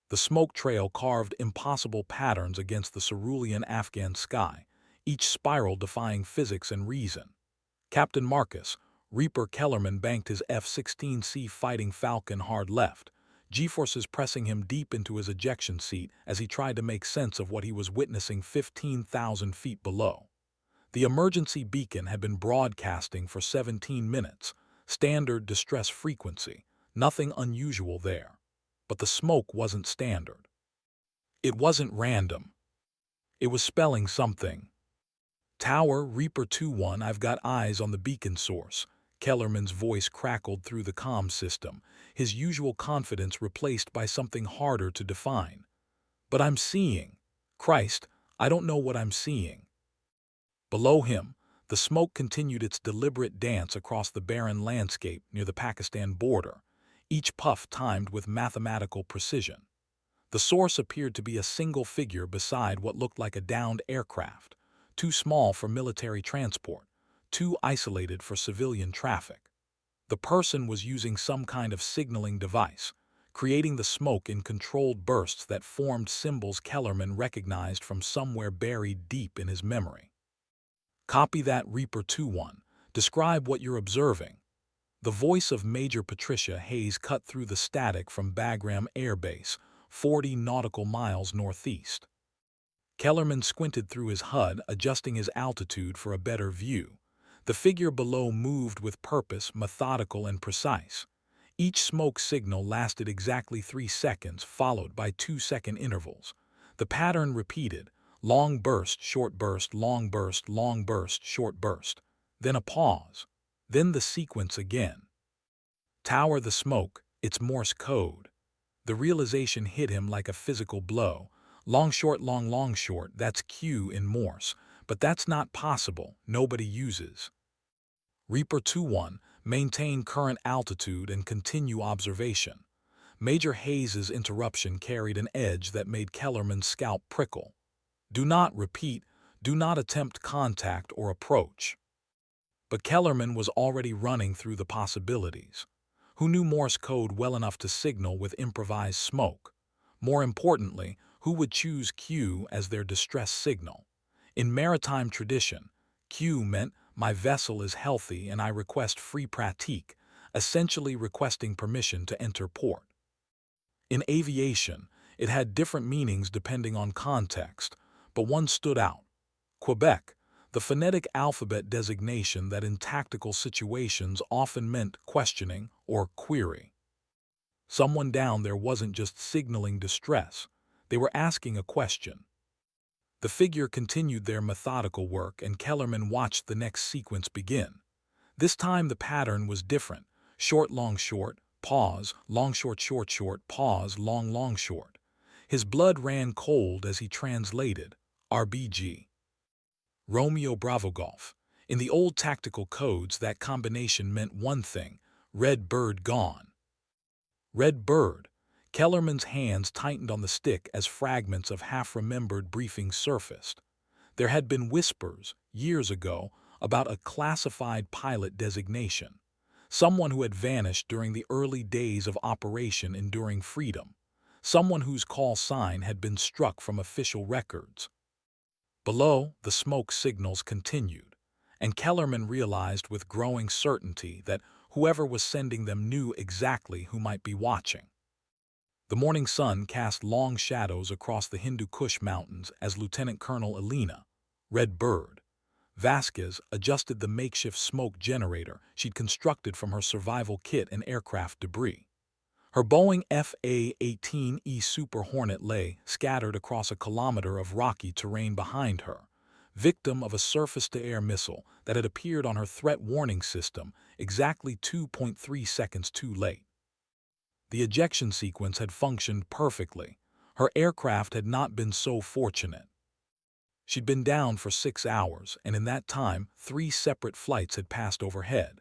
The smoke trail carved impossible patterns against the cerulean Afghan sky, each spiral defying physics and reason. Captain Marcus, Reaper Kellerman banked his F-16C Fighting Falcon hard left, G-forces pressing him deep into his ejection seat as he tried to make sense of what he was witnessing 15,000 feet below. The emergency beacon had been broadcasting for 17 minutes, standard distress frequency, nothing unusual there. But the smoke wasn't standard. It wasn't random. It was spelling something. Tower, Reaper 2-1, I've got eyes on the beacon source. Kellerman's voice crackled through the comm system, his usual confidence replaced by something harder to define. But I'm seeing. Christ, I don't know what I'm seeing. Below him, the smoke continued its deliberate dance across the barren landscape near the Pakistan border, each puff timed with mathematical precision. The source appeared to be a single figure beside what looked like a downed aircraft, too small for military transport, too isolated for civilian traffic. The person was using some kind of signaling device, creating the smoke in controlled bursts that formed symbols Kellerman recognized from somewhere buried deep in his memory. Copy that, Reaper 2-1. Describe what you're observing. The voice of Major Patricia Hayes cut through the static from Bagram Air Base, 40 nautical miles northeast. Kellerman squinted through his HUD, adjusting his altitude for a better view. The figure below moved with purpose, methodical and precise. Each smoke signal lasted exactly 3 seconds, followed by 2-second intervals. The pattern repeated: long burst, short burst, long burst, long burst, short burst. Then a pause. Then the sequence again. Tower, the smoke, it's Morse code. The realization hit him like a physical blow. Long, short, long, long, short, that's Q in Morse. But that's not possible, nobody uses. Reaper 2-1, maintain current altitude and continue observation. Major Hayes's interruption carried an edge that made Kellerman's scalp prickle. Do not repeat, do not attempt contact or approach. But Kellerman was already running through the possibilities. Who knew Morse code well enough to signal with improvised smoke? More importantly, who would choose Q as their distress signal? In maritime tradition, Q meant my vessel is healthy and I request free pratique, essentially requesting permission to enter port. In aviation, it had different meanings depending on context, but one stood out: Quebec, the phonetic alphabet designation that in tactical situations often meant questioning or query. Someone down there wasn't just signaling distress, they were asking a question. The figure continued their methodical work and Kellerman watched the next sequence begin. This time the pattern was different: short, long, short, pause, long, short, short, short, pause, long, long, short. His blood ran cold as he translated: RBG. Romeo Bravo Golf. In the old tactical codes, that combination meant one thing: red bird gone. Red bird. Kellerman's hands tightened on the stick as fragments of half-remembered briefings surfaced. There had been whispers, years ago, about a classified pilot designation, someone who had vanished during the early days of Operation Enduring Freedom, someone whose call sign had been struck from official records. Below, the smoke signals continued, and Kellerman realized with growing certainty that whoever was sending them knew exactly who might be watching. The morning sun cast long shadows across the Hindu Kush Mountains as Lieutenant Colonel Elena, Red Bird, Vasquez adjusted the makeshift smoke generator she'd constructed from her survival kit and aircraft debris. Her Boeing FA-18E Super Hornet lay scattered across a kilometer of rocky terrain behind her, victim of a surface-to-air missile that had appeared on her threat warning system exactly 2.3 seconds too late. The ejection sequence had functioned perfectly. Her aircraft had not been so fortunate. She'd been down for 6 hours, and in that time, 3 separate flights had passed overhead.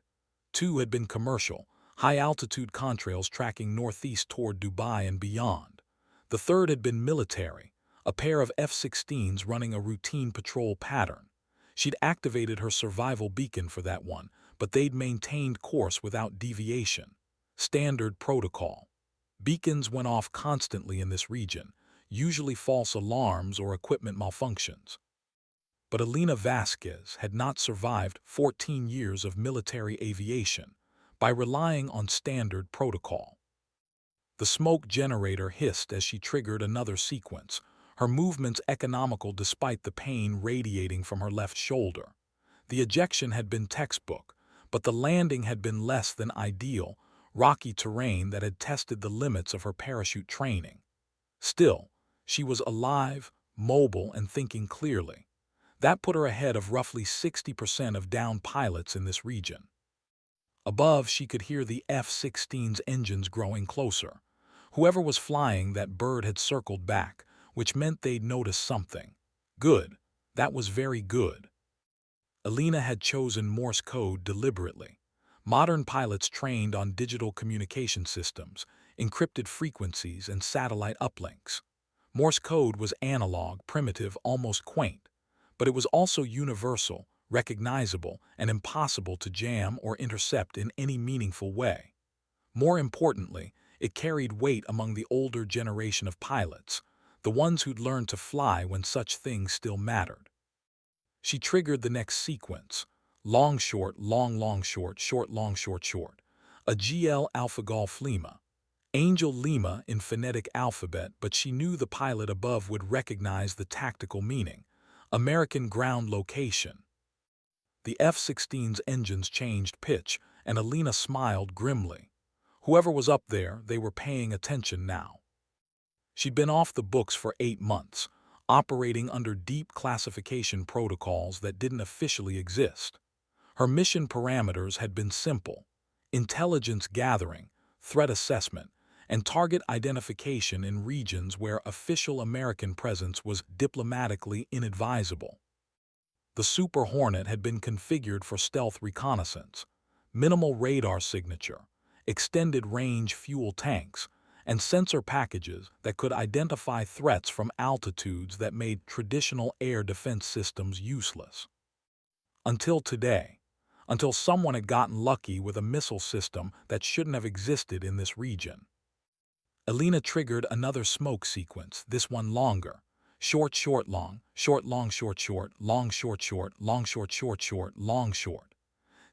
2 had been commercial, high-altitude contrails tracking northeast toward Dubai and beyond. The third had been military, a pair of F-16s running a routine patrol pattern. She'd activated her survival beacon for that one, but they'd maintained course without deviation. Standard protocol. Beacons went off constantly in this region, usually false alarms or equipment malfunctions. But Alina Vasquez had not survived 14 years of military aviation by relying on standard protocol. The smoke generator hissed as she triggered another sequence, her movements economical despite the pain radiating from her left shoulder. The ejection had been textbook, but the landing had been less than ideal, rocky terrain that had tested the limits of her parachute training. Still, she was alive, mobile, and thinking clearly. That put her ahead of roughly 60% of downed pilots in this region. Above, she could hear the F-16's engines growing closer. Whoever was flying that bird had circled back, which meant they'd noticed something. Good. That was very good. Alina had chosen Morse code deliberately. Modern pilots trained on digital communication systems, encrypted frequencies, and satellite uplinks. Morse code was analog, primitive, almost quaint, but it was also universal, recognizable, and impossible to jam or intercept in any meaningful way. More importantly, it carried weight among the older generation of pilots, the ones who'd learned to fly when such things still mattered. She triggered the next sequence: long, short, long, long, short, short, long, short, short. A GL Alpha Golf Lima. Angel Lima in phonetic alphabet, but she knew the pilot above would recognize the tactical meaning. American ground location. The F-16's engines changed pitch, and Alina smiled grimly. Whoever was up there, they were paying attention now. She'd been off the books for 8 months, operating under deep classification protocols that didn't officially exist. Her mission parameters had been simple: intelligence gathering, threat assessment, and target identification in regions where official American presence was diplomatically inadvisable. The Super Hornet had been configured for stealth reconnaissance, minimal radar signature, extended range fuel tanks, and sensor packages that could identify threats from altitudes that made traditional air defense systems useless. Until today, until someone had gotten lucky with a missile system that shouldn't have existed in this region. Alina triggered another smoke sequence, this one longer. Short, short, long, short, long, short, short, long, short, short, long, short, short, short, long, short.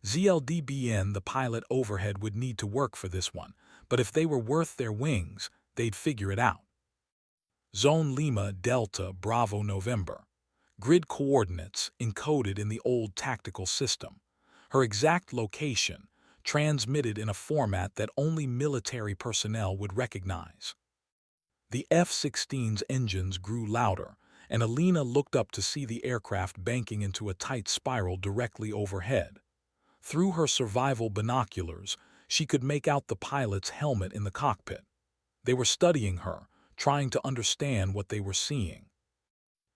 ZLDBN, the pilot overhead, would need to work for this one, but if they were worth their wings, they'd figure it out. Zone Lima Delta Bravo November. Grid coordinates encoded in the old tactical system. Her exact location transmitted in a format that only military personnel would recognize. The F-16's engines grew louder, and Alina looked up to see the aircraft banking into a tight spiral directly overhead. Through her survival binoculars, she could make out the pilot's helmet in the cockpit. They were studying her, trying to understand what they were seeing.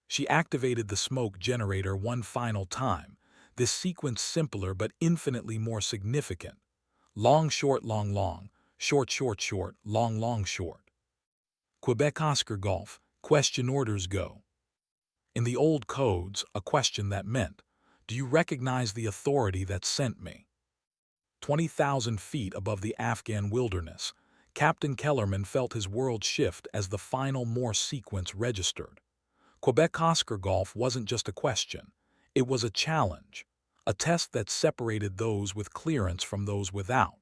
She activated the smoke generator one final time, this sequence simpler but infinitely more significant. Long, short, long, long, short, short, short, long, long, short. Quebec Oscar Golf, question orders go. In the old codes, a question that meant, do you recognize the authority that sent me? 20,000 feet above the Afghan wilderness, Captain Kellerman felt his world shift as the final Morse sequence registered. Quebec Oscar Golf wasn't just a question. It was a challenge, a test that separated those with clearance from those without.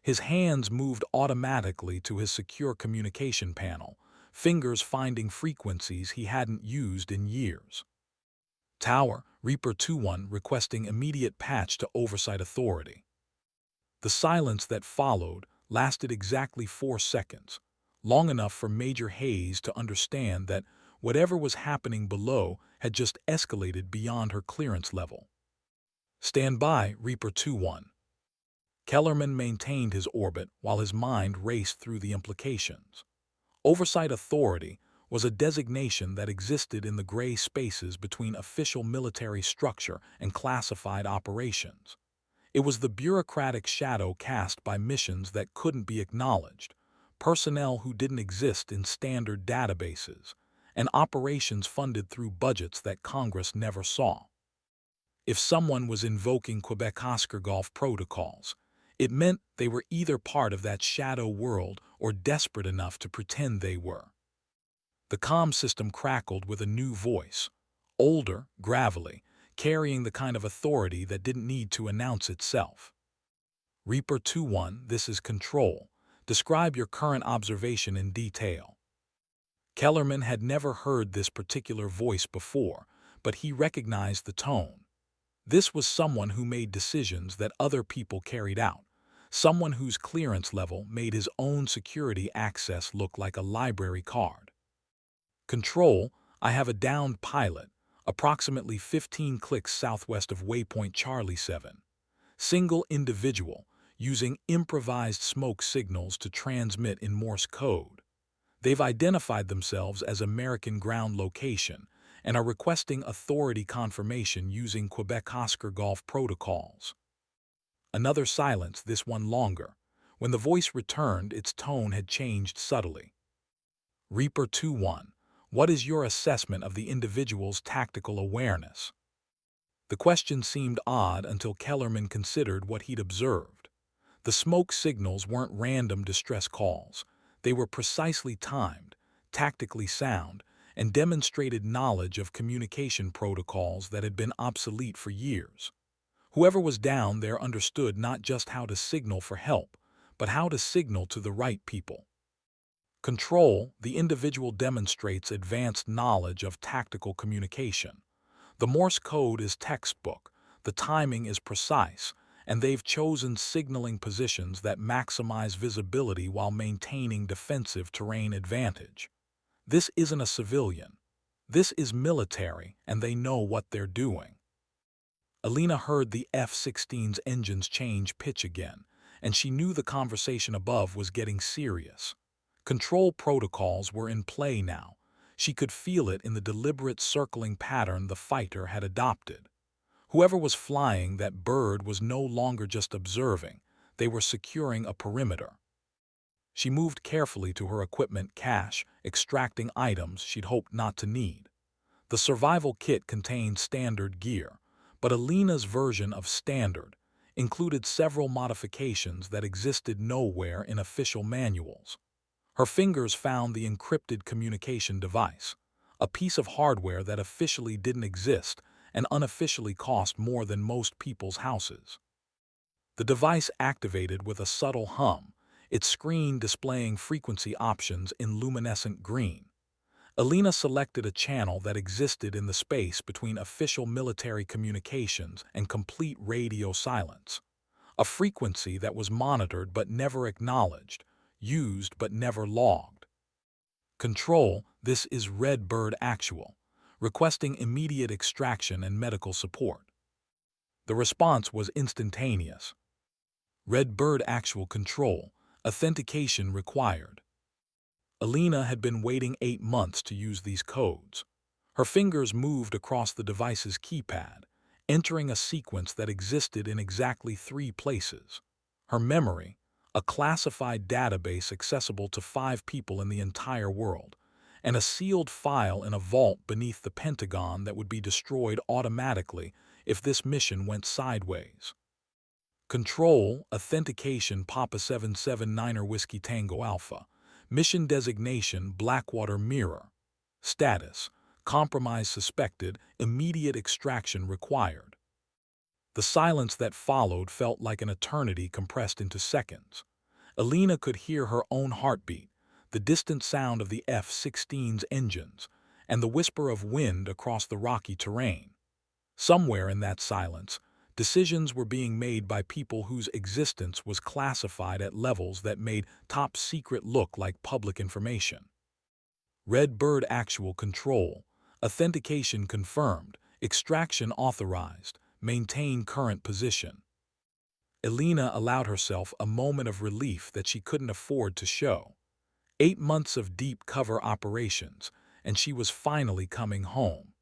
His hands moved automatically to his secure communication panel, fingers finding frequencies he hadn't used in years. Tower, Reaper 2-1 requesting immediate patch to Oversight Authority. The silence that followed lasted exactly 4 seconds, long enough for Major Hayes to understand that whatever was happening below had just escalated beyond her clearance level. Stand by, Reaper 2-1. Kellerman maintained his orbit while his mind raced through the implications. Oversight Authority was a designation that existed in the gray spaces between official military structure and classified operations. It was the bureaucratic shadow cast by missions that couldn't be acknowledged, personnel who didn't exist in standard databases, and operations funded through budgets that Congress never saw. If someone was invoking Quebec Oscar Golf protocols, It meant they were either part of that shadow world or desperate enough to pretend they were. The comm system crackled with a new voice, older, gravelly, carrying the kind of authority that didn't need to announce itself. Reaper 2-1, this is Control. Describe your current observation in detail. Kellerman had never heard this particular voice before, but he recognized the tone. This was someone who made decisions that other people carried out, someone whose clearance level made his own security access look like a library card. Control, I have a downed pilot, approximately 15 clicks southwest of waypoint Charlie 7. Single individual, using improvised smoke signals to transmit in Morse code. They've identified themselves as American ground location and are requesting authority confirmation using Quebec Oscar Golf protocols. Another silence, this one longer. When the voice returned, its tone had changed subtly. Reaper 2-1, what is your assessment of the individual's tactical awareness? The question seemed odd until Kellerman considered what he'd observed. The smoke signals weren't random distress calls. They were precisely timed, tactically sound, and demonstrated knowledge of communication protocols that had been obsolete for years. Whoever was down there understood not just how to signal for help, but how to signal to the right people. Control, the individual demonstrates advanced knowledge of tactical communication. The Morse code is textbook, the timing is precise, and they've chosen signaling positions that maximize visibility while maintaining defensive terrain advantage. This isn't a civilian. This is military, and they know what they're doing. Alina heard the F-16's engines change pitch again, and she knew the conversation above was getting serious. Control protocols were in play now. She could feel it in the deliberate circling pattern the fighter had adopted. Whoever was flying that bird was no longer just observing. They were securing a perimeter. She moved carefully to her equipment cache, extracting items she'd hoped not to need. The survival kit contained standard gear, but Alina's version of standard included several modifications that existed nowhere in official manuals. Her fingers found the encrypted communication device, a piece of hardware that officially didn't exist and unofficially cost more than most people's houses. The device activated with a subtle hum, its screen displaying frequency options in luminescent green. Alina selected a channel that existed in the space between official military communications and complete radio silence, a frequency that was monitored but never acknowledged, used but never logged. Control, this is Red Bird Actual, requesting immediate extraction and medical support. The response was instantaneous. Red Bird Actual Control, authentication required. Alina had been waiting 8 months to use these codes. Her fingers moved across the device's keypad, entering a sequence that existed in exactly 3 places. Her memory, a classified database accessible to 5 people in the entire world, and a sealed file in a vault beneath the Pentagon that would be destroyed automatically if this mission went sideways. Control, authentication Papa 779er Whiskey Tango Alpha. Mission designation Blackwater Mirror. Status, compromise suspected, immediate extraction required. The silence that followed felt like an eternity compressed into seconds. Alina could hear her own heartbeat, the distant sound of the F-16's engines, and the whisper of wind across the rocky terrain. Somewhere in that silence, decisions were being made by people whose existence was classified at levels that made top secret look like public information. Red Bird Actual Control, authentication confirmed, extraction authorized, maintain current position. Alina allowed herself a moment of relief that she couldn't afford to show. 8 months of deep cover operations, and she was finally coming home.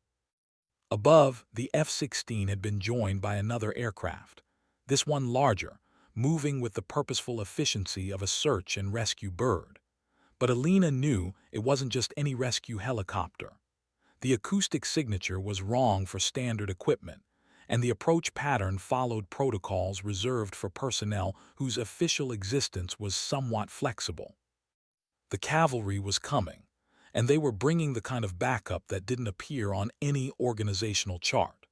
Above, the F-16 had been joined by another aircraft, this one larger, moving with the purposeful efficiency of a search and rescue bird. But Alina knew it wasn't just any rescue helicopter. The acoustic signature was wrong for standard equipment, and the approach pattern followed protocols reserved for personnel whose official existence was somewhat flexible. The cavalry was coming, and they were bringing the kind of backup that didn't appear on any organizational chart.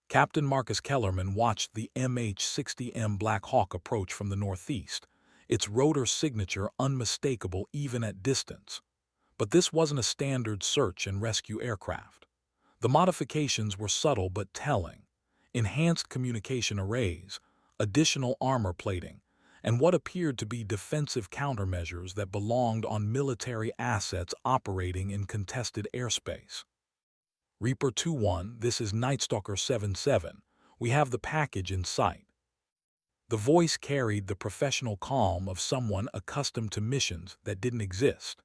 Captain Marcus Kellerman watched the MH-60M Black Hawk approach from the northeast, its rotor signature unmistakable even at distance. But this wasn't a standard search and rescue aircraft. The modifications were subtle but telling: enhanced communication arrays, additional armor plating, and what appeared to be defensive countermeasures that belonged on military assets operating in contested airspace. Reaper 2-1, this is Nightstalker 7-7. We have the package in sight. The voice carried the professional calm of someone accustomed to missions that didn't exist.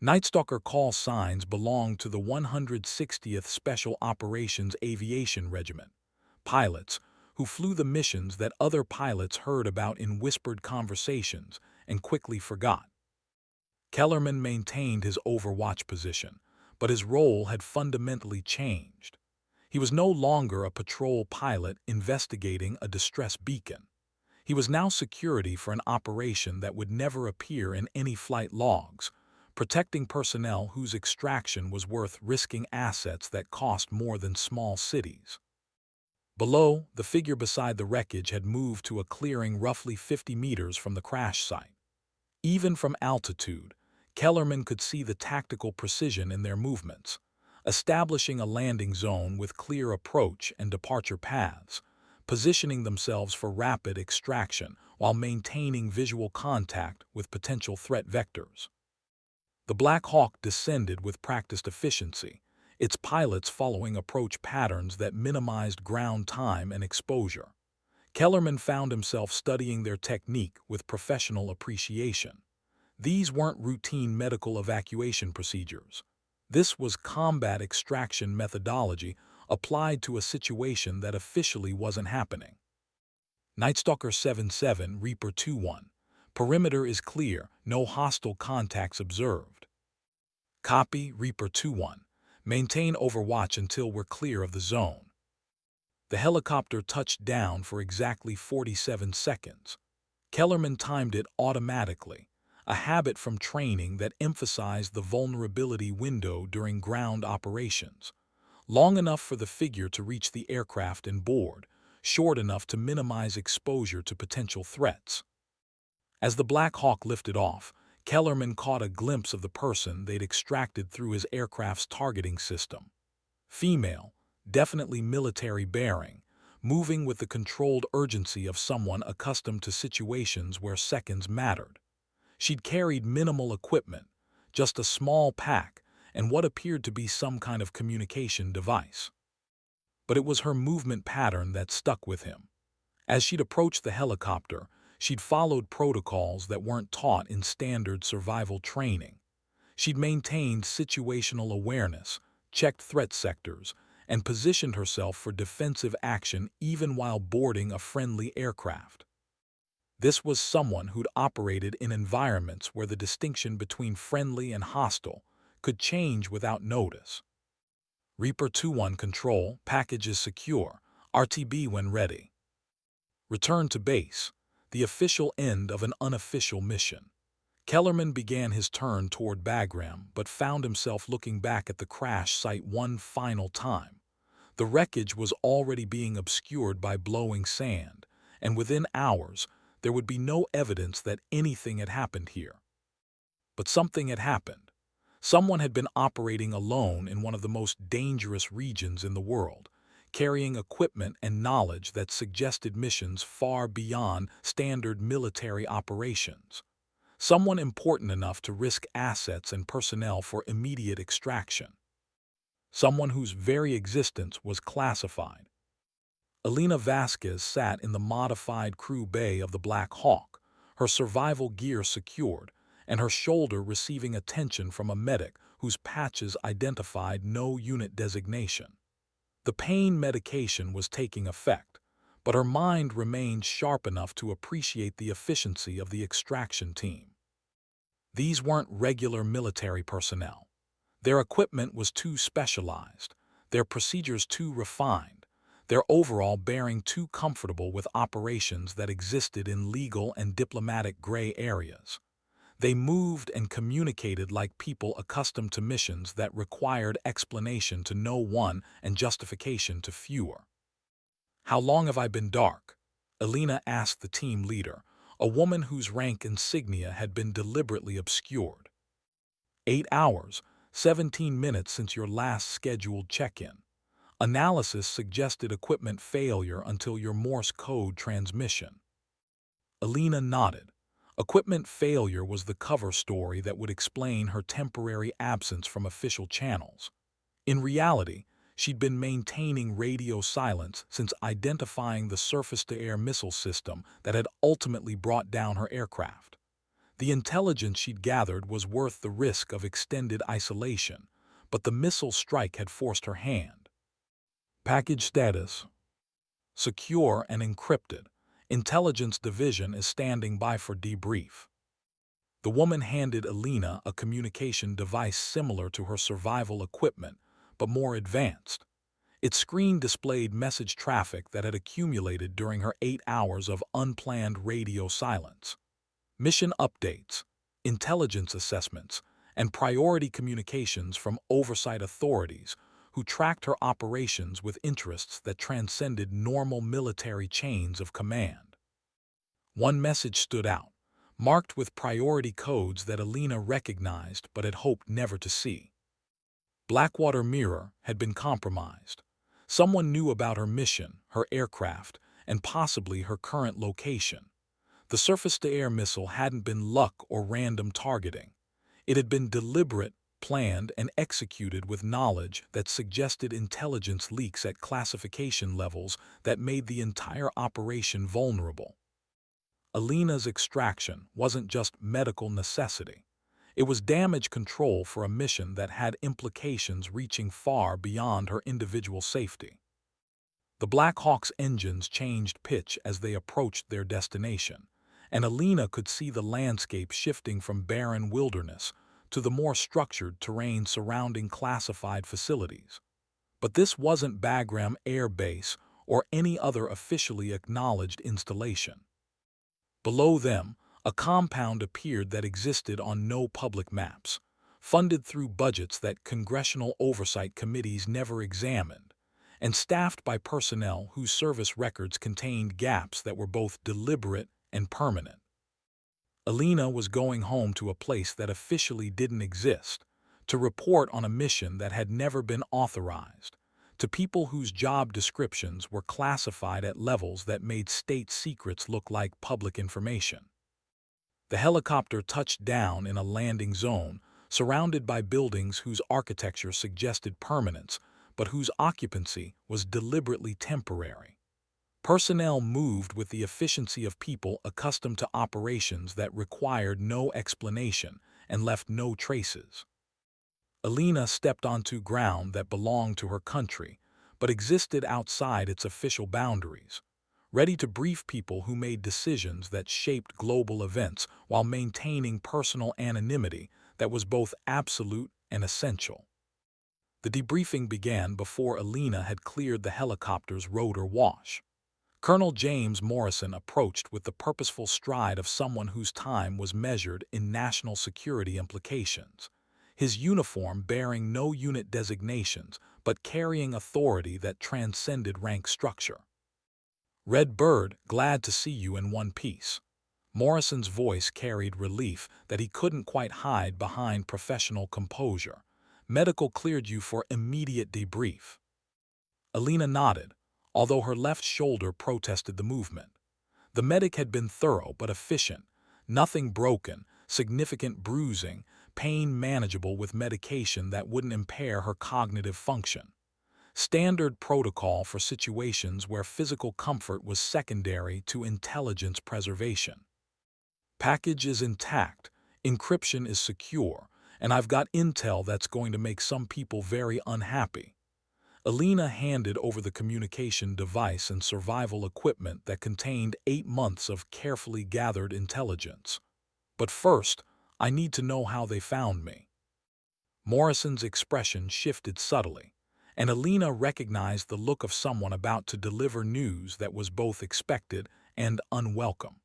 Nightstalker call signs belonged to the 160th Special Operations Aviation Regiment, pilots who flew the missions that other pilots heard about in whispered conversations and quickly forgot. Kellerman maintained his overwatch position, but his role had fundamentally changed. He was no longer a patrol pilot investigating a distress beacon. He was now security for an operation that would never appear in any flight logs, protecting personnel whose extraction was worth risking assets that cost more than small cities. Below, the figure beside the wreckage had moved to a clearing roughly 50 meters from the crash site. Even from altitude, Kellerman could see the tactical precision in their movements, establishing a landing zone with clear approach and departure paths, positioning themselves for rapid extraction while maintaining visual contact with potential threat vectors. The Black Hawk descended with practiced efficiency, its pilots following approach patterns that minimized ground time and exposure. Kellerman found himself studying their technique with professional appreciation. These weren't routine medical evacuation procedures. This was combat extraction methodology applied to a situation that officially wasn't happening. Nightstalker 7-7, Reaper 2-1. Perimeter is clear, no hostile contacts observed. Copy, Reaper 2-1. Maintain overwatch until we're clear of the zone. The helicopter touched down for exactly 47 seconds. Kellerman timed it automatically, a habit from training that emphasized the vulnerability window during ground operations. Long enough for the figure to reach the aircraft and board, short enough to minimize exposure to potential threats. As the Black Hawk lifted off, Kellerman caught a glimpse of the person they'd extracted through his aircraft's targeting system. Female, definitely military bearing, moving with the controlled urgency of someone accustomed to situations where seconds mattered. She'd carried minimal equipment, just a small pack and what appeared to be some kind of communication device. But it was her movement pattern that stuck with him. As she'd approached the helicopter, she'd followed protocols that weren't taught in standard survival training. She'd maintained situational awareness, checked threat sectors, and positioned herself for defensive action even while boarding a friendly aircraft. This was someone who'd operated in environments where the distinction between friendly and hostile could change without notice. Reaper 2-1 control, package is secure, RTB when ready. Return to base, the official end of an unofficial mission. Kellerman began his turn toward Bagram but found himself looking back at the crash site one final time. The wreckage was already being obscured by blowing sand, and within hours, there would be no evidence that anything had happened here. But something had happened. Someone had been operating alone in one of the most dangerous regions in the world, carrying equipment and knowledge that suggested missions far beyond standard military operations. Someone important enough to risk assets and personnel for immediate extraction. Someone whose very existence was classified. Elena Vasquez sat in the modified crew bay of the Black Hawk, her survival gear secured, and her shoulder receiving attention from a medic whose patches identified no unit designation. The pain medication was taking effect, but her mind remained sharp enough to appreciate the efficiency of the extraction team. These weren't regular military personnel. Their equipment was too specialized, their procedures too refined, their overall bearing too comfortable with operations that existed in legal and diplomatic gray areas. They moved and communicated like people accustomed to missions that required explanation to no one and justification to fewer. "How long have I been dark?" Alina asked the team leader, a woman whose rank insignia had been deliberately obscured. 8 hours, 17 minutes since your last scheduled check-in. Analysis suggested equipment failure until your Morse code transmission. Alina nodded. Equipment failure was the cover story that would explain her temporary absence from official channels. In reality, she'd been maintaining radio silence since identifying the surface-to-air missile system that had ultimately brought down her aircraft. The intelligence she'd gathered was worth the risk of extended isolation, but the missile strike had forced her hand. Package status: secure and encrypted. Intelligence Division is standing by for debrief. The woman handed Alina a communication device similar to her survival equipment, but more advanced. Its screen displayed message traffic that had accumulated during her 8 hours of unplanned radio silence. Mission updates, intelligence assessments, and priority communications from oversight authorities who tracked her operations with interests that transcended normal military chains of command. One message stood out, marked with priority codes that Alina recognized but had hoped never to see. Blackwater Mirror had been compromised. Someone knew about her mission, her aircraft, and possibly her current location. The surface-to-air missile hadn't been luck or random targeting. It had been deliberate, planned, and executed with knowledge that suggested intelligence leaks at classification levels that made the entire operation vulnerable. Alina's extraction wasn't just medical necessity. It was damage control for a mission that had implications reaching far beyond her individual safety. The Black Hawk's engines changed pitch as they approached their destination, and Alina could see the landscape shifting from barren wilderness to the more structured terrain surrounding classified facilities. But this wasn't Bagram Air Base or any other officially acknowledged installation. Below them, a compound appeared that existed on no public maps, funded through budgets that congressional oversight committees never examined, and staffed by personnel whose service records contained gaps that were both deliberate and permanent. Alina was going home to a place that officially didn't exist, to report on a mission that had never been authorized, to people whose job descriptions were classified at levels that made state secrets look like public information. The helicopter touched down in a landing zone, surrounded by buildings whose architecture suggested permanence, but whose occupancy was deliberately temporary. Personnel moved with the efficiency of people accustomed to operations that required no explanation and left no traces. Alina stepped onto ground that belonged to her country, but existed outside its official boundaries, ready to brief people who made decisions that shaped global events while maintaining personal anonymity that was both absolute and essential. The debriefing began before Alina had cleared the helicopter's rotor wash. Colonel James Morrison approached with the purposeful stride of someone whose time was measured in national security implications, his uniform bearing no unit designations but carrying authority that transcended rank structure. "Red Bird, glad to see you in one piece." Morrison's voice carried relief that he couldn't quite hide behind professional composure. "Medical cleared you for immediate debrief." Alina nodded, although her left shoulder protested the movement. The medic had been thorough but efficient, nothing broken, significant bruising, pain manageable with medication that wouldn't impair her cognitive function. Standard protocol for situations where physical comfort was secondary to intelligence preservation. "Package is intact, encryption is secure, and I've got intel that's going to make some people very unhappy." Alina handed over the communication device and survival equipment that contained 8 months of carefully gathered intelligence. "But first, I need to know how they found me." Morrison's expression shifted subtly, and Alina recognized the look of someone about to deliver news that was both expected and unwelcome.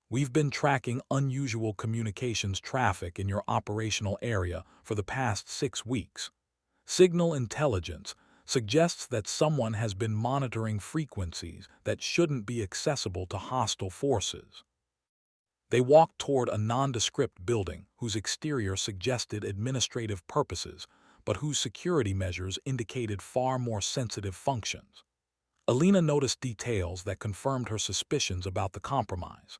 We've been tracking unusual communications traffic in your operational area for the past 6 weeks. Signal intelligence suggests that someone has been monitoring frequencies that shouldn't be accessible to hostile forces. They walked toward a nondescript building whose exterior suggested administrative purposes, but whose security measures indicated far more sensitive functions. Alina noticed details that confirmed her suspicions about the compromise: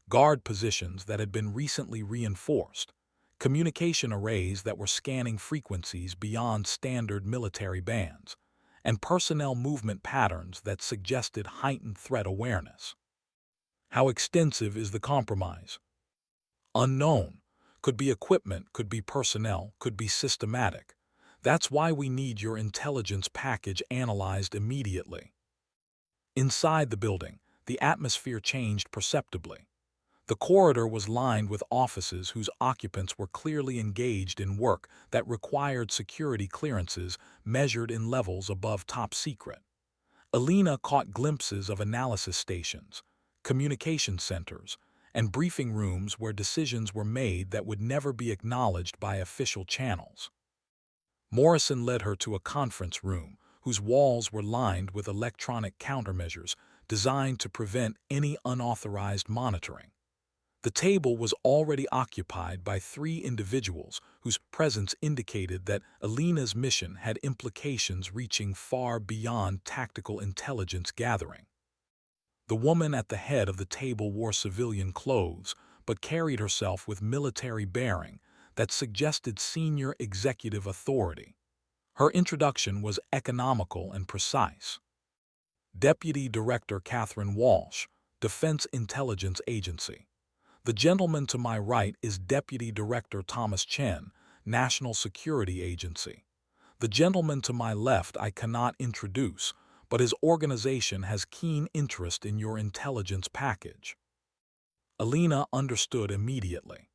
guard positions that had been recently reinforced, communication arrays that were scanning frequencies beyond standard military bands, and personnel movement patterns that suggested heightened threat awareness. How extensive is the compromise? Unknown. Could be equipment, could be personnel, could be systematic. That's why we need your intelligence package analyzed immediately. Inside the building, the atmosphere changed perceptibly. The corridor was lined with offices whose occupants were clearly engaged in work that required security clearances measured in levels above top secret. Alina caught glimpses of analysis stations, communication centers, and briefing rooms where decisions were made that would never be acknowledged by official channels. Morrison led her to a conference room whose walls were lined with electronic countermeasures designed to prevent any unauthorized monitoring. The table was already occupied by 3 individuals whose presence indicated that Alina's mission had implications reaching far beyond tactical intelligence gathering. The woman at the head of the table wore civilian clothes, but carried herself with military bearing that suggested senior executive authority. Her introduction was economical and precise. Deputy Director Catherine Walsh, Defense Intelligence Agency. The gentleman to my right is Deputy Director Thomas Chen, National Security Agency. The gentleman to my left I cannot introduce, but his organization has keen interest in your intelligence package. Alina understood immediately.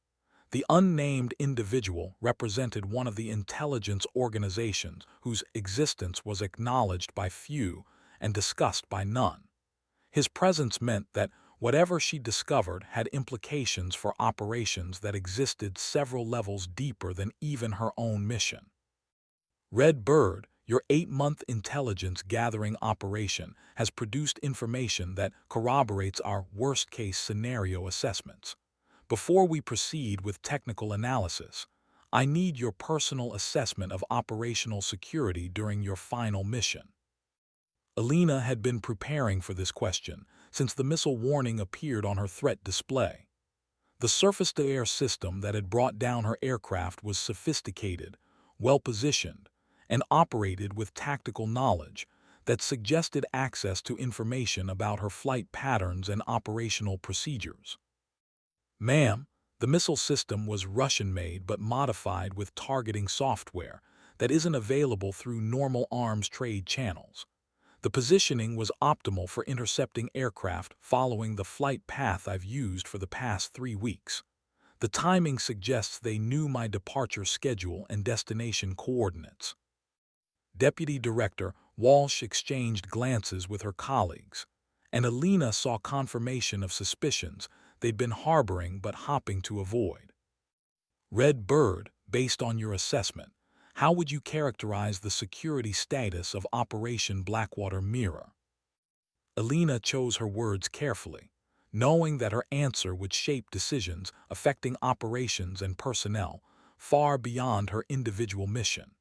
The unnamed individual represented one of the intelligence organizations whose existence was acknowledged by few and discussed by none. His presence meant that whatever she discovered had implications for operations that existed several levels deeper than even her own mission. Red Bird, your 8-month intelligence gathering operation, has produced information that corroborates our worst-case scenario assessments. Before we proceed with technical analysis, I need your personal assessment of operational security during your final mission. Alina had been preparing for this question since the missile warning appeared on her threat display. The surface-to-air system that had brought down her aircraft was sophisticated, well-positioned, and operated with tactical knowledge that suggested access to information about her flight patterns and operational procedures. Ma'am, the missile system was Russian-made but modified with targeting software that isn't available through normal arms trade channels. The positioning was optimal for intercepting aircraft following the flight path I've used for the past 3 weeks. The timing suggests they knew my departure schedule and destination coordinates. Deputy Director Walsh exchanged glances with her colleagues, and Alina saw confirmation of suspicions they'd been harboring but hopping to avoid. Red Bird, based on your assessment, how would you characterize the security status of Operation Blackwater Mirror? Alina chose her words carefully, knowing that her answer would shape decisions affecting operations and personnel far beyond her individual mission.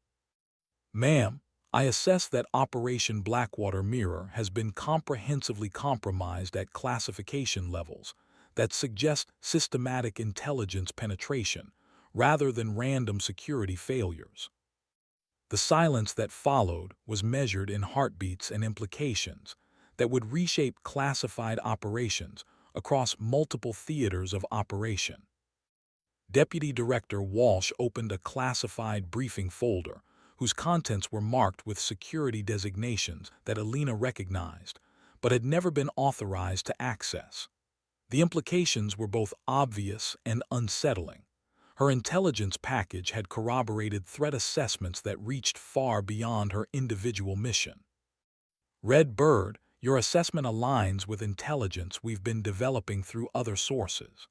Ma'am, I assess that Operation Blackwater Mirror has been comprehensively compromised at classification levels that suggest systematic intelligence penetration rather than random security failures. The silence that followed was measured in heartbeats and implications that would reshape classified operations across multiple theaters of operation. Deputy Director Walsh opened a classified briefing folder whose contents were marked with security designations that Alina recognized but had never been authorized to access. The implications were both obvious and unsettling. Her intelligence package had corroborated threat assessments that reached far beyond her individual mission. Red Bird, your assessment aligns with intelligence we've been developing through other sources.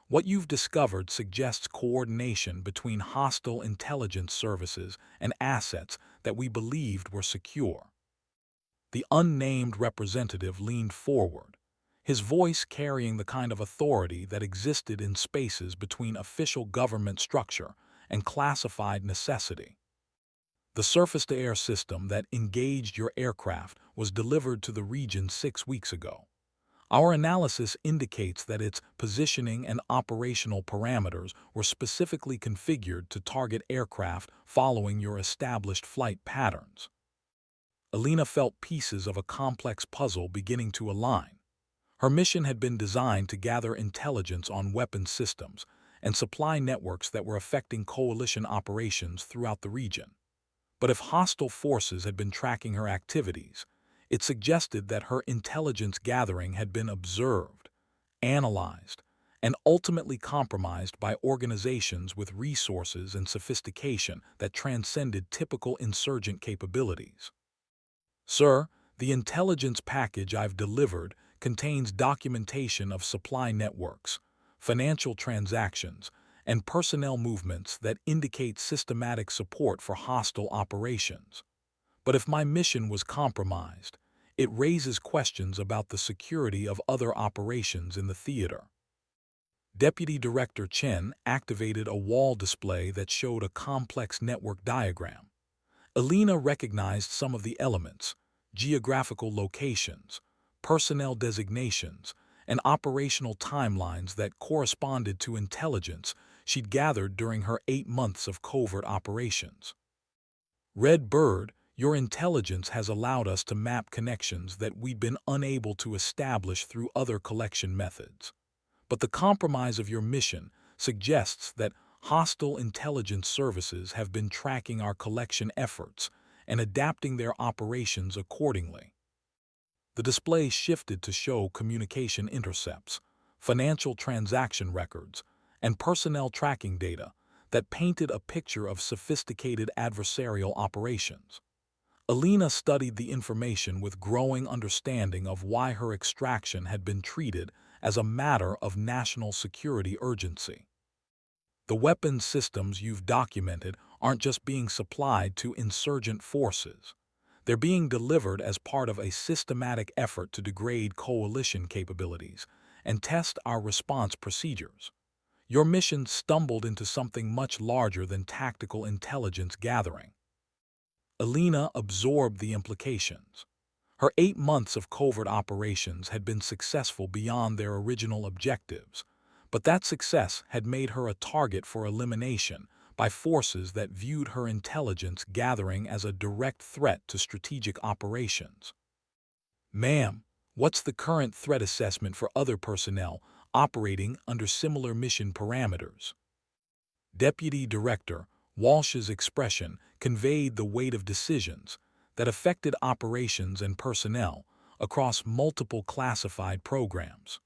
What you've discovered suggests coordination between hostile intelligence services and assets that we believed were secure. The unnamed representative leaned forward, his voice carrying the kind of authority that existed in spaces between official government structure and classified necessity. The surface-to-air system that engaged your aircraft was delivered to the region 6 weeks ago. Our analysis indicates that its positioning and operational parameters were specifically configured to target aircraft following your established flight patterns. Alina felt pieces of a complex puzzle beginning to align. Her mission had been designed to gather intelligence on weapons systems and supply networks that were affecting coalition operations throughout the region. But if hostile forces had been tracking her activities, it suggested that her intelligence gathering had been observed, analyzed, and ultimately compromised by organizations with resources and sophistication that transcended typical insurgent capabilities. Sir, the intelligence package I've delivered contains documentation of supply networks, financial transactions, and personnel movements that indicate systematic support for hostile operations. But if my mission was compromised, it raises questions about the security of other operations in the theater. Deputy Director Chen activated a wall display that showed a complex network diagram. Alina recognized some of the elements: geographical locations, personnel designations, and operational timelines that corresponded to intelligence she'd gathered during her 8 months of covert operations. Red Bird, your intelligence has allowed us to map connections that we'd been unable to establish through other collection methods. But the compromise of your mission suggests that hostile intelligence services have been tracking our collection efforts and adapting their operations accordingly. The display shifted to show communication intercepts, financial transaction records, and personnel tracking data that painted a picture of sophisticated adversarial operations. Alina studied the information with growing understanding of why her extraction had been treated as a matter of national security urgency. The weapons systems you've documented aren't just being supplied to insurgent forces. They're being delivered as part of a systematic effort to degrade coalition capabilities and test our response procedures. Your mission stumbled into something much larger than tactical intelligence gathering. Alina absorbed the implications. Her 8 months of covert operations had been successful beyond their original objectives, but that success had made her a target for elimination by forces that viewed her intelligence gathering as a direct threat to strategic operations. Ma'am, what's the current threat assessment for other personnel operating under similar mission parameters? Deputy Director Walsh's expression conveyed the weight of decisions that affected operations and personnel across multiple classified programs.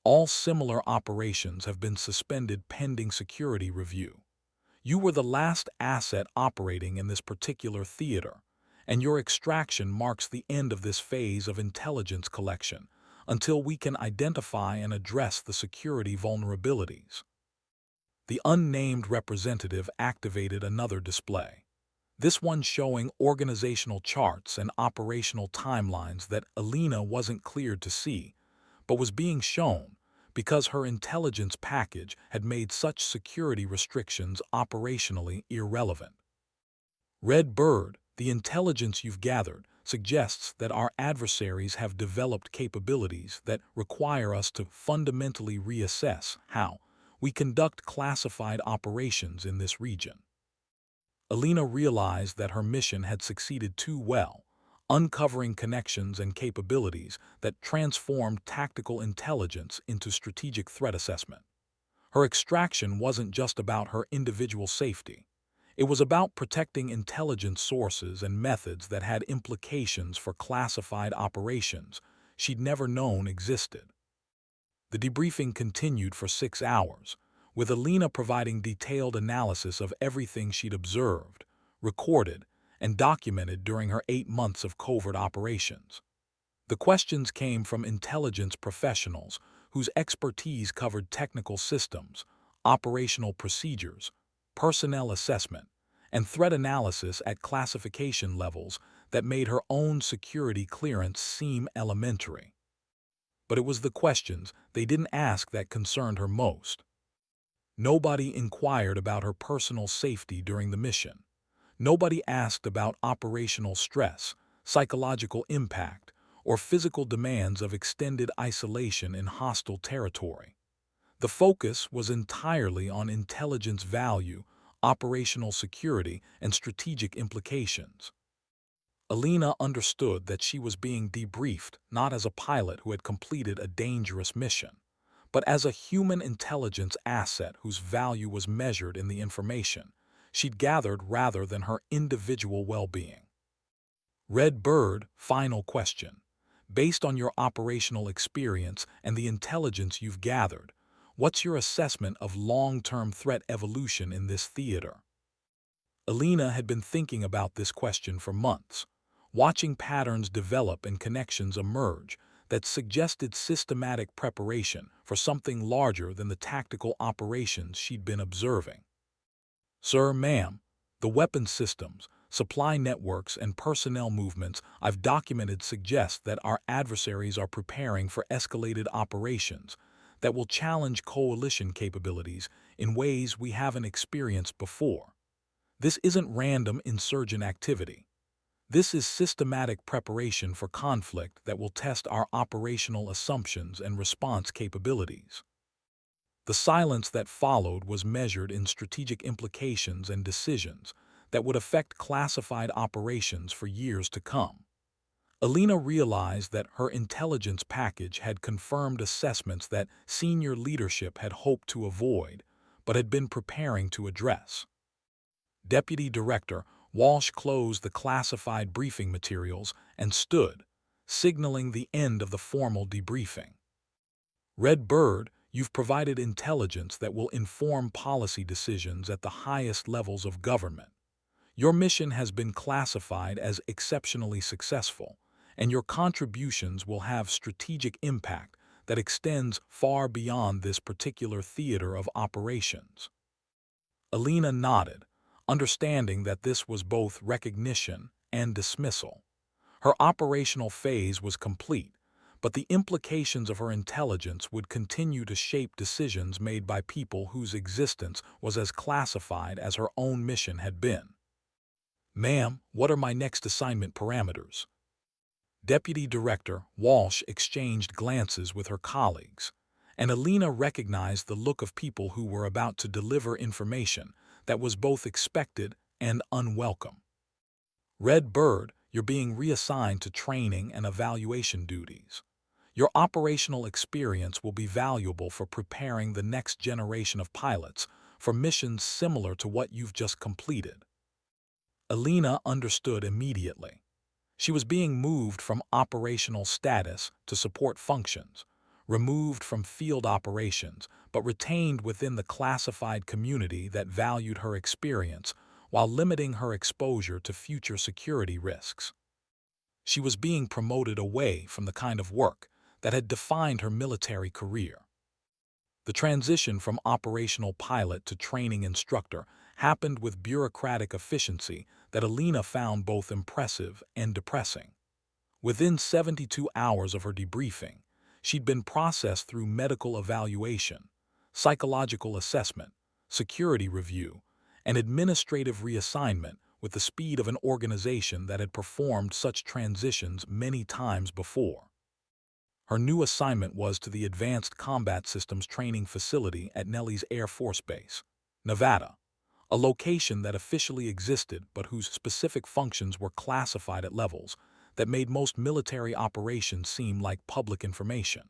All similar operations have been suspended pending security review. You were the last asset operating in this particular theater, and your extraction marks the end of this phase of intelligence collection until we can identify and address the security vulnerabilities. The unnamed representative activated another display, this one showing organizational charts and operational timelines that Alina wasn't cleared to see, but was being shown because her intelligence package had made such security restrictions operationally irrelevant. Red Bird, the intelligence you've gathered, suggests that our adversaries have developed capabilities that require us to fundamentally reassess how we conduct classified operations in this region. Alina realized that her mission had succeeded too well, uncovering connections and capabilities that transformed tactical intelligence into strategic threat assessment. Her extraction wasn't just about her individual safety. It was about protecting intelligence sources and methods that had implications for classified operations she'd never known existed. The debriefing continued for 6 hours, with Alina providing detailed analysis of everything she'd observed, recorded, and documented during her 8 months of covert operations. The questions came from intelligence professionals whose expertise covered technical systems, operational procedures, personnel assessment, and threat analysis at classification levels that made her own security clearance seem elementary. But it was the questions they didn't ask that concerned her most. Nobody inquired about her personal safety during the mission. Nobody asked about operational stress, psychological impact, or physical demands of extended isolation in hostile territory. The focus was entirely on intelligence value, operational security, and strategic implications. Alina understood that she was being debriefed not as a pilot who had completed a dangerous mission, but as a human intelligence asset whose value was measured in the information she'd gathered rather than her individual well-being. Red Bird, final question. Based on your operational experience and the intelligence you've gathered, what's your assessment of long-term threat evolution in this theater? Alina had been thinking about this question for months, watching patterns develop and connections emerge that suggested systematic preparation for something larger than the tactical operations she'd been observing. Sir, ma'am, the weapons systems, supply networks, and personnel movements I've documented suggest that our adversaries are preparing for escalated operations that will challenge coalition capabilities in ways we haven't experienced before. This isn't random insurgent activity. This is systematic preparation for conflict that will test our operational assumptions and response capabilities. The silence that followed was measured in strategic implications and decisions that would affect classified operations for years to come. Alina realized that her intelligence package had confirmed assessments that senior leadership had hoped to avoid, but had been preparing to address. Deputy Director Walsh closed the classified briefing materials and stood, signaling the end of the formal debriefing. Red Bird, you've provided intelligence that will inform policy decisions at the highest levels of government. Your mission has been classified as exceptionally successful, and your contributions will have strategic impact that extends far beyond this particular theater of operations. Alina nodded, understanding that this was both recognition and dismissal. Her operational phase was complete, but the implications of her intelligence would continue to shape decisions made by people whose existence was as classified as her own mission had been. Ma'am, what are my next assignment parameters? Deputy Director Walsh exchanged glances with her colleagues, and Alina recognized the look of people who were about to deliver information that was both expected and unwelcome. Red Bird, you're being reassigned to training and evaluation duties. Your operational experience will be valuable for preparing the next generation of pilots for missions similar to what you've just completed. Alina understood immediately. She was being moved from operational status to support functions, removed from field operations, but retained within the classified community that valued her experience while limiting her exposure to future security risks. She was being promoted away from the kind of work that had defined her military career. The transition from operational pilot to training instructor happened with bureaucratic efficiency that Alina found both impressive and depressing. Within 72 hours of her debriefing, she'd been processed through medical evaluation, psychological assessment, security review, and administrative reassignment with the speed of an organization that had performed such transitions many times before. Her new assignment was to the Advanced Combat Systems Training Facility at Nellis Air Force Base, Nevada, a location that officially existed but whose specific functions were classified at levels that made most military operations seem like public information.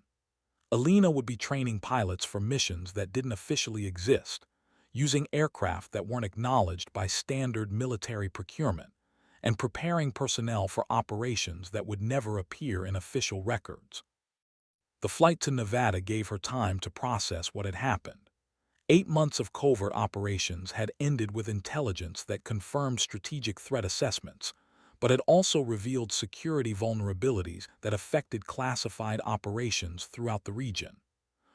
Alina would be training pilots for missions that didn't officially exist, using aircraft that weren't acknowledged by standard military procurement, and preparing personnel for operations that would never appear in official records. The flight to Nevada gave her time to process what had happened. 8 months of covert operations had ended with intelligence that confirmed strategic threat assessments, but had also revealed security vulnerabilities that affected classified operations throughout the region.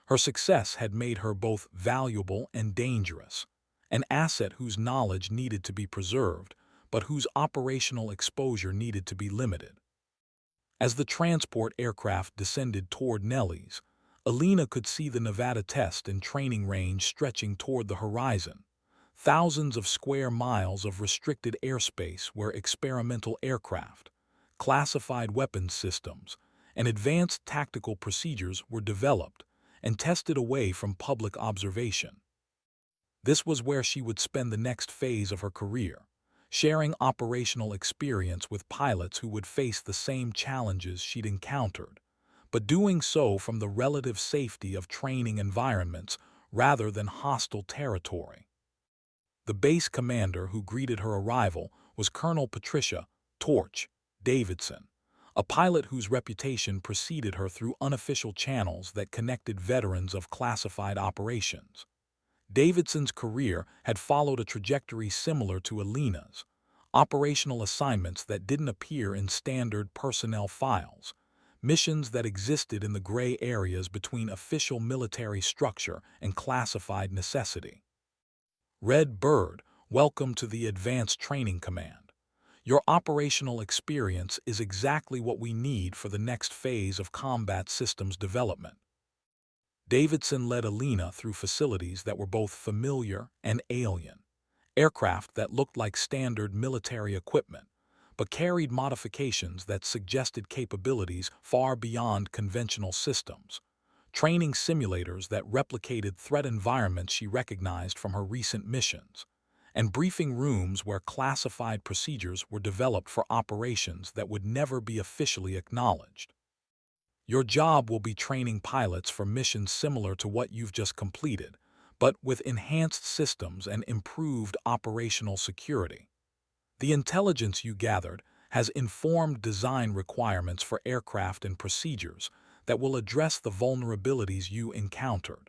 Her success had made her both valuable and dangerous, an asset whose knowledge needed to be preserved, but whose operational exposure needed to be limited. As the transport aircraft descended toward Nellis, Alina could see the Nevada test and training range stretching toward the horizon, thousands of square miles of restricted airspace where experimental aircraft, classified weapons systems, and advanced tactical procedures were developed and tested away from public observation. This was where she would spend the next phase of her career, sharing operational experience with pilots who would face the same challenges she'd encountered, but doing so from the relative safety of training environments rather than hostile territory. The base commander who greeted her arrival was Colonel Patricia "Torch" Davidson, a pilot whose reputation preceded her through unofficial channels that connected veterans of classified operations. Davidson's career had followed a trajectory similar to Alina's, operational assignments that didn't appear in standard personnel files, missions that existed in the gray areas between official military structure and classified necessity. Red Bird, welcome to the Advanced Training Command. Your operational experience is exactly what we need for the next phase of combat systems development. Davidson led Alina through facilities that were both familiar and alien, aircraft that looked like standard military equipment, but carried modifications that suggested capabilities far beyond conventional systems, training simulators that replicated threat environments she recognized from her recent missions, and briefing rooms where classified procedures were developed for operations that would never be officially acknowledged. Your job will be training pilots for missions similar to what you've just completed, but with enhanced systems and improved operational security. The intelligence you gathered has informed design requirements for aircraft and procedures that will address the vulnerabilities you encountered.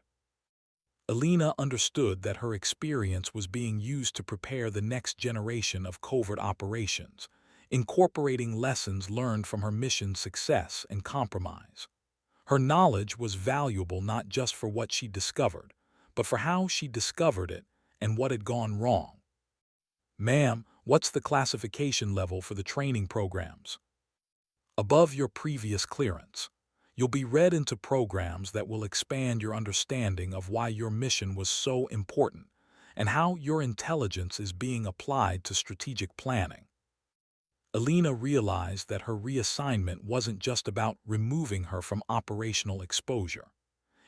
Alina understood that her experience was being used to prepare the next generation of covert operations, incorporating lessons learned from her mission's success and compromise. Her knowledge was valuable not just for what she discovered, but for how she discovered it and what had gone wrong. Ma'am, what's the classification level for the training programs? Above your previous clearance. You'll be read into programs that will expand your understanding of why your mission was so important and how your intelligence is being applied to strategic planning. Alina realized that her reassignment wasn't just about removing her from operational exposure.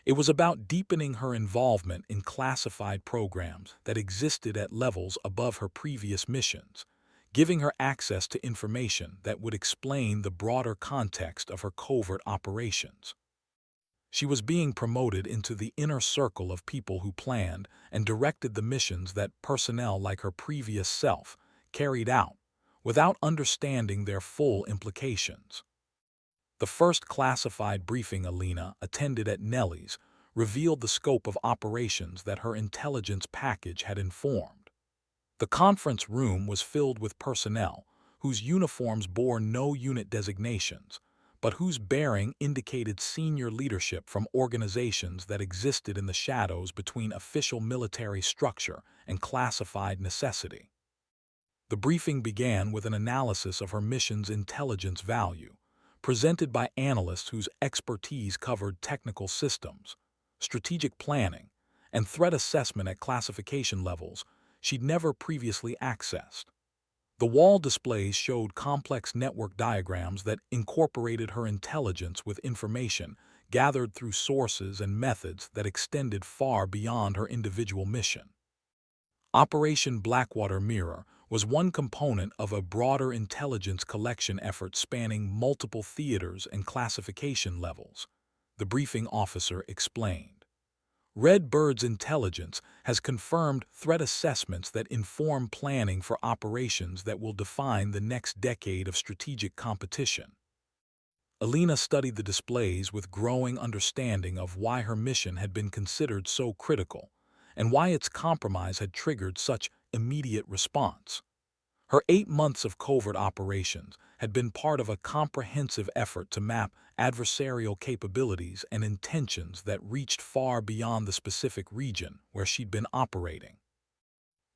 It was about deepening her involvement in classified programs that existed at levels above her previous missions, giving her access to information that would explain the broader context of her covert operations. She was being promoted into the inner circle of people who planned and directed the missions that personnel like her previous self carried out, without understanding their full implications. The first classified briefing Alina attended at Nellis revealed the scope of operations that her intelligence package had informed. The conference room was filled with personnel whose uniforms bore no unit designations, but whose bearing indicated senior leadership from organizations that existed in the shadows between official military structure and classified necessity. The briefing began with an analysis of her mission's intelligence value, presented by analysts whose expertise covered technical systems, strategic planning, and threat assessment at classification levels she'd never previously accessed. The wall displays showed complex network diagrams that incorporated her intelligence with information gathered through sources and methods that extended far beyond her individual mission. Operation Blackwater Mirror was one component of a broader intelligence collection effort spanning multiple theaters and classification levels, the briefing officer explained. Red Bird's intelligence has confirmed threat assessments that inform planning for operations that will define the next decade of strategic competition. Alina studied the displays with growing understanding of why her mission had been considered so critical and why its compromise had triggered such immediate response. Her 8 months of covert operations had been part of a comprehensive effort to map adversarial capabilities and intentions that reached far beyond the specific region where she'd been operating.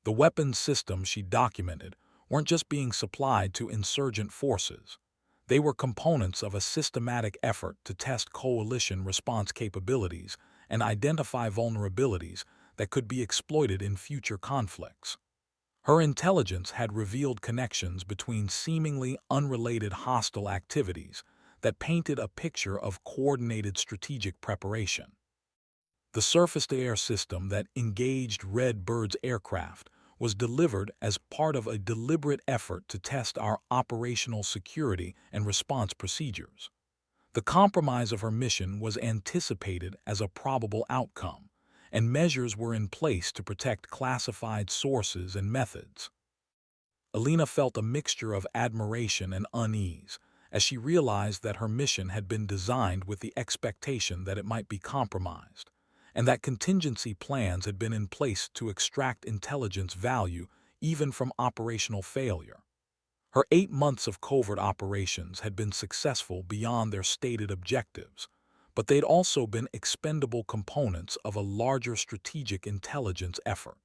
The weapons systems she documented weren't just being supplied to insurgent forces. They were components of a systematic effort to test coalition response capabilities and identify vulnerabilities that could be exploited in future conflicts. Her intelligence had revealed connections between seemingly unrelated hostile activities that painted a picture of coordinated strategic preparation. The surface-to-air system that engaged Red Bird's aircraft was delivered as part of a deliberate effort to test our operational security and response procedures. The compromise of her mission was anticipated as a probable outcome, and measures were in place to protect classified sources and methods. Alina felt a mixture of admiration and unease as she realized that her mission had been designed with the expectation that it might be compromised, and that contingency plans had been in place to extract intelligence value even from operational failure. Her 8 months of covert operations had been successful beyond their stated objectives, but they'd also been expendable components of a larger strategic intelligence effort.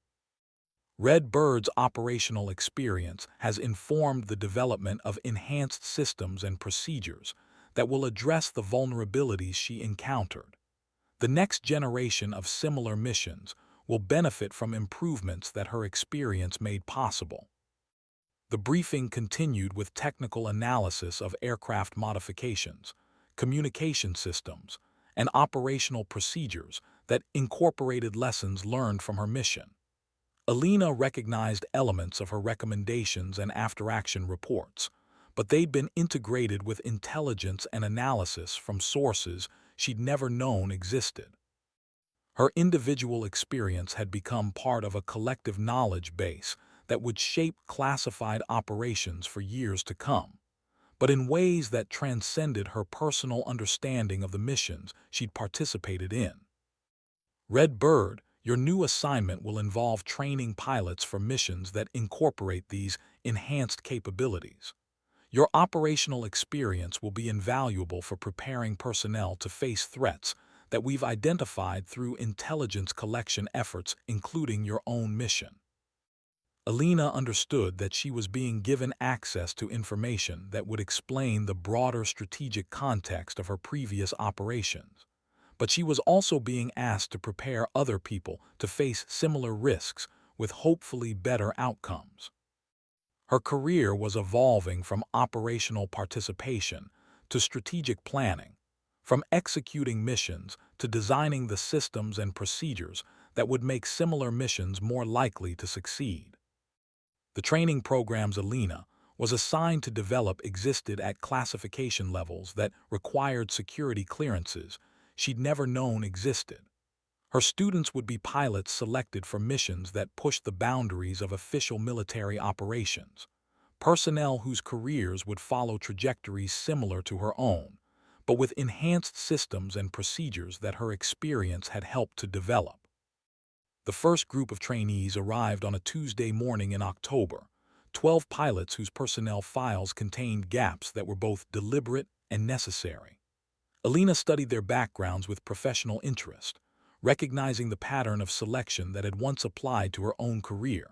Red Bird's operational experience has informed the development of enhanced systems and procedures that will address the vulnerabilities she encountered. The next generation of similar missions will benefit from improvements that her experience made possible. The briefing continued with technical analysis of aircraft modifications, communication systems, and operational procedures that incorporated lessons learned from her mission. Alina recognized elements of her recommendations and after-action reports, but they'd been integrated with intelligence and analysis from sources she'd never known existed. Her individual experience had become part of a collective knowledge base that would shape classified operations for years to come, but in ways that transcended her personal understanding of the missions she'd participated in. Red Bird, your new assignment will involve training pilots for missions that incorporate these enhanced capabilities. Your operational experience will be invaluable for preparing personnel to face threats that we've identified through intelligence collection efforts, including your own mission. Alina understood that she was being given access to information that would explain the broader strategic context of her previous operations, but she was also being asked to prepare other people to face similar risks with hopefully better outcomes. Her career was evolving from operational participation to strategic planning, from executing missions to designing the systems and procedures that would make similar missions more likely to succeed. The training programs Alina was assigned to develop existed at classification levels that required security clearances she'd never known existed. Her students would be pilots selected for missions that pushed the boundaries of official military operations, personnel whose careers would follow trajectories similar to her own, but with enhanced systems and procedures that her experience had helped to develop. The first group of trainees arrived on a Tuesday morning in October, 12 pilots whose personnel files contained gaps that were both deliberate and necessary. Alina studied their backgrounds with professional interest, recognizing the pattern of selection that had once applied to her own career.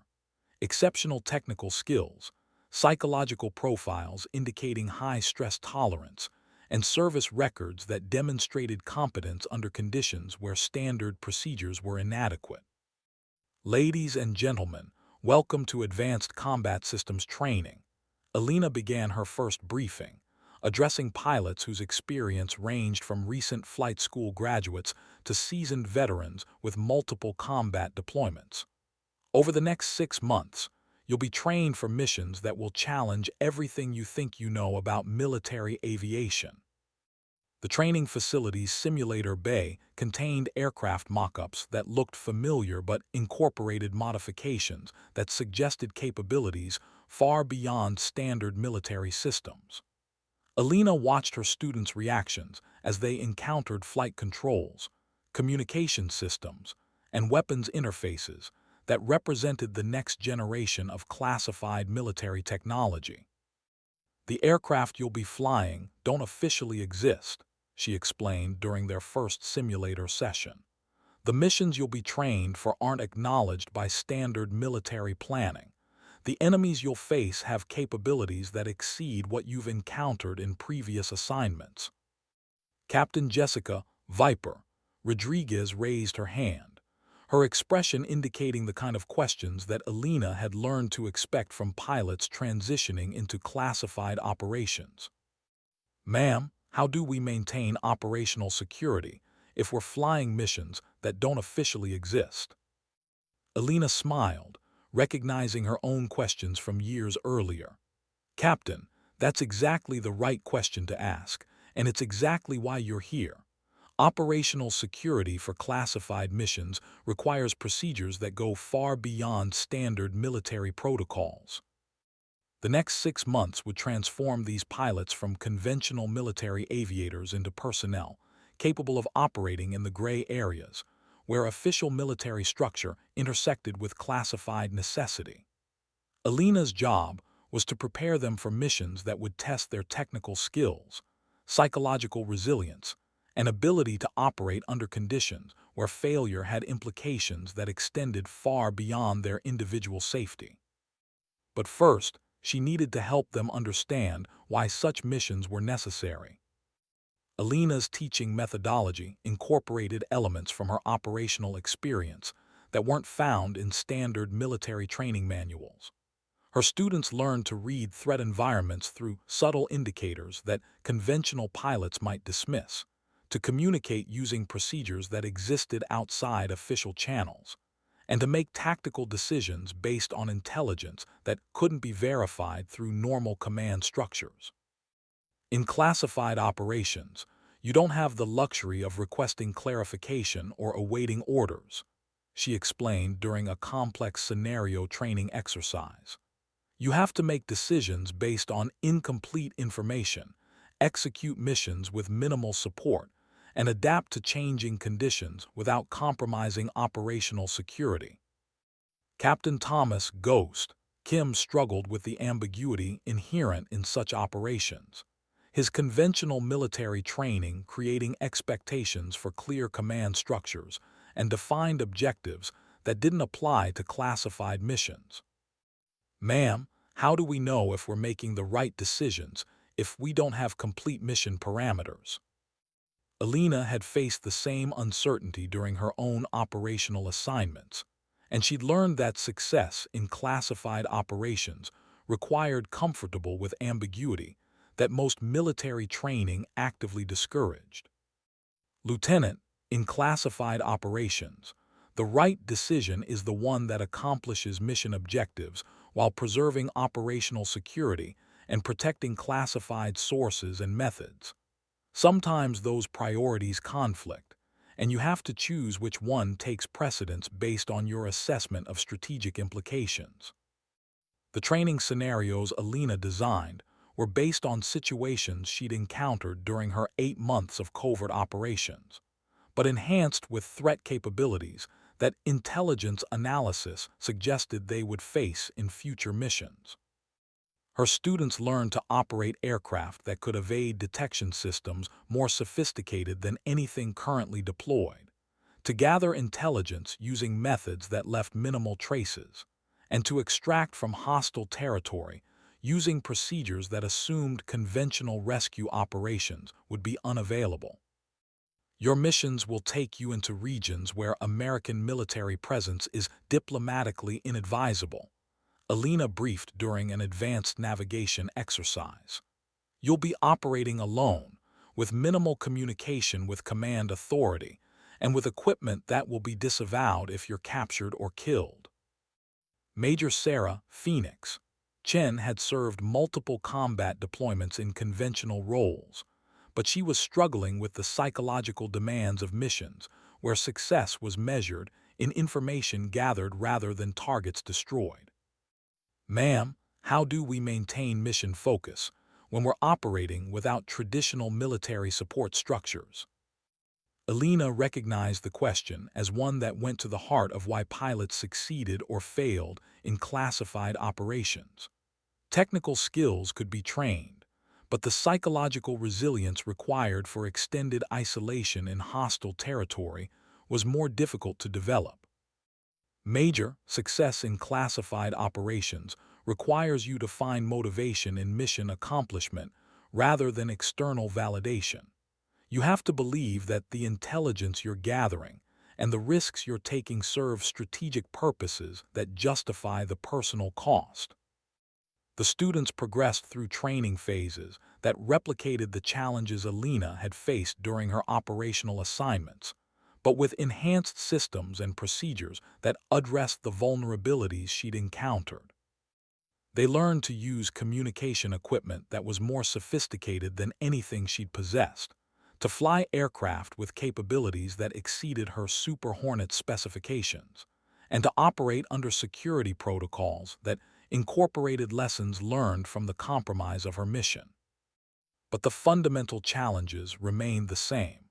Exceptional technical skills, psychological profiles indicating high stress tolerance, and service records that demonstrated competence under conditions where standard procedures were inadequate. Ladies and gentlemen, welcome to Advanced Combat Systems Training. Alina began her first briefing, addressing pilots whose experience ranged from recent flight school graduates to seasoned veterans with multiple combat deployments. Over the next 6 months, you'll be trained for missions that will challenge everything you think you know about military aviation. The training facility's simulator bay contained aircraft mock-ups that looked familiar but incorporated modifications that suggested capabilities far beyond standard military systems. Alina watched her students' reactions as they encountered flight controls, communication systems, and weapons interfaces that represented the next generation of classified military technology. "The aircraft you'll be flying don't officially exist," she explained during their first simulator session. "The missions you'll be trained for aren't acknowledged by standard military planning. The enemies you'll face have capabilities that exceed what you've encountered in previous assignments." Captain Jessica Viper Rodriguez raised her hand, her expression indicating the kind of questions that Alina had learned to expect from pilots transitioning into classified operations. "Ma'am, how do we maintain operational security if we're flying missions that don't officially exist?" Alina smiled, recognizing her own questions from years earlier. "Captain, that's exactly the right question to ask, and it's exactly why you're here. Operational security for classified missions requires procedures that go far beyond standard military protocols." The next 6 months would transform these pilots from conventional military aviators into personnel capable of operating in the gray areas, where official military structure intersected with classified necessity. Alina's job was to prepare them for missions that would test their technical skills, psychological resilience, and ability to operate under conditions where failure had implications that extended far beyond their individual safety. But first, she needed to help them understand why such missions were necessary. Alina's teaching methodology incorporated elements from her operational experience that weren't found in standard military training manuals. Her students learned to read threat environments through subtle indicators that conventional pilots might dismiss, to communicate using procedures that existed outside official channels, and to make tactical decisions based on intelligence that couldn't be verified through normal command structures. In classified operations, you don't have the luxury of requesting clarification or awaiting orders, she explained during a complex scenario training exercise. "You have to make decisions based on incomplete information, execute missions with minimal support, and adapt to changing conditions without compromising operational security." Captain Thomas Ghost Kim struggled with the ambiguity inherent in such operations, his conventional military training creating expectations for clear command structures and defined objectives that didn't apply to classified missions. "Ma'am, how do we know if we're making the right decisions if we don't have complete mission parameters?" Alina had faced the same uncertainty during her own operational assignments, and she'd learned that success in classified operations required comfortable with ambiguity that most military training actively discouraged. "Lieutenant, in classified operations, the right decision is the one that accomplishes mission objectives while preserving operational security and protecting classified sources and methods. Sometimes those priorities conflict, and you have to choose which one takes precedence based on your assessment of strategic implications." The training scenarios Alina designed were based on situations she'd encountered during her 8 months of covert operations, but enhanced with threat capabilities that intelligence analysis suggested they would face in future missions. Her students learned to operate aircraft that could evade detection systems more sophisticated than anything currently deployed, to gather intelligence using methods that left minimal traces, and to extract from hostile territory using procedures that assumed conventional rescue operations would be unavailable. "Your missions will take you into regions where American military presence is diplomatically inadvisable," Alina briefed during an advanced navigation exercise. "You'll be operating alone, with minimal communication with command authority, and with equipment that will be disavowed if you're captured or killed." Major Sarah Phoenix Chen had served multiple combat deployments in conventional roles, but she was struggling with the psychological demands of missions where success was measured in information gathered rather than targets destroyed. "Ma'am, how do we maintain mission focus when we're operating without traditional military support structures?" Alina recognized the question as one that went to the heart of why pilots succeeded or failed in classified operations. Technical skills could be trained, but the psychological resilience required for extended isolation in hostile territory was more difficult to develop. Major success in classified operations requires you to find motivation in mission accomplishment rather than external validation. You have to believe that the intelligence you're gathering and the risks you're taking serve strategic purposes that justify the personal cost. The students progressed through training phases that replicated the challenges Alina had faced during her operational assignments, but with enhanced systems and procedures that addressed the vulnerabilities she'd encountered. They learned to use communication equipment that was more sophisticated than anything she'd possessed, to fly aircraft with capabilities that exceeded her Super Hornet specifications, and to operate under security protocols that incorporated lessons learned from the compromise of her mission. But the fundamental challenges remained the same.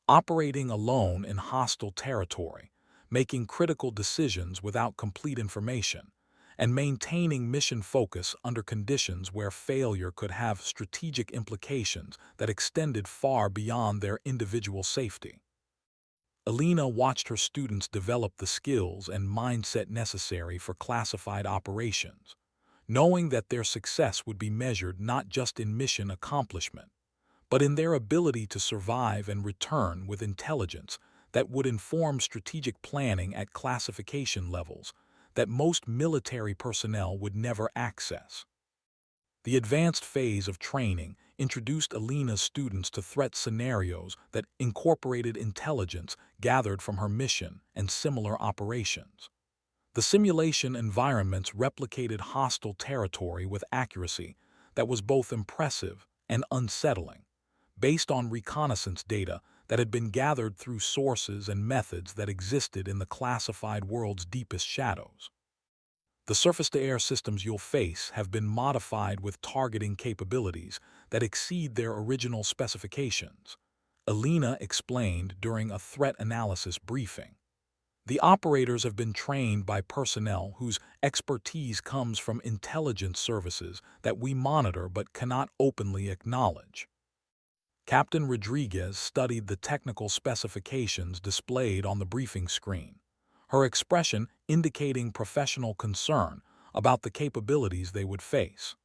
Operating alone in hostile territory, making critical decisions without complete information, and maintaining mission focus under conditions where failure could have strategic implications that extended far beyond their individual safety. Alina watched her students develop the skills and mindset necessary for classified operations, knowing that their success would be measured not just in mission accomplishment, but in their ability to survive and return with intelligence that would inform strategic planning at classification levels that most military personnel would never access. The advanced phase of training introduced Alina's students to threat scenarios that incorporated intelligence gathered from her mission and similar operations. The simulation environments replicated hostile territory with accuracy that was both impressive and unsettling, based on reconnaissance data that had been gathered through sources and methods that existed in the classified world's deepest shadows. The surface-to-air systems you'll face have been modified with targeting capabilities that exceed their original specifications, Alina explained during a threat analysis briefing. The operators have been trained by personnel whose expertise comes from intelligence services that we monitor but cannot openly acknowledge. Captain Rodriguez studied the technical specifications displayed on the briefing screen, her expression indicating professional concern about the capabilities they would face.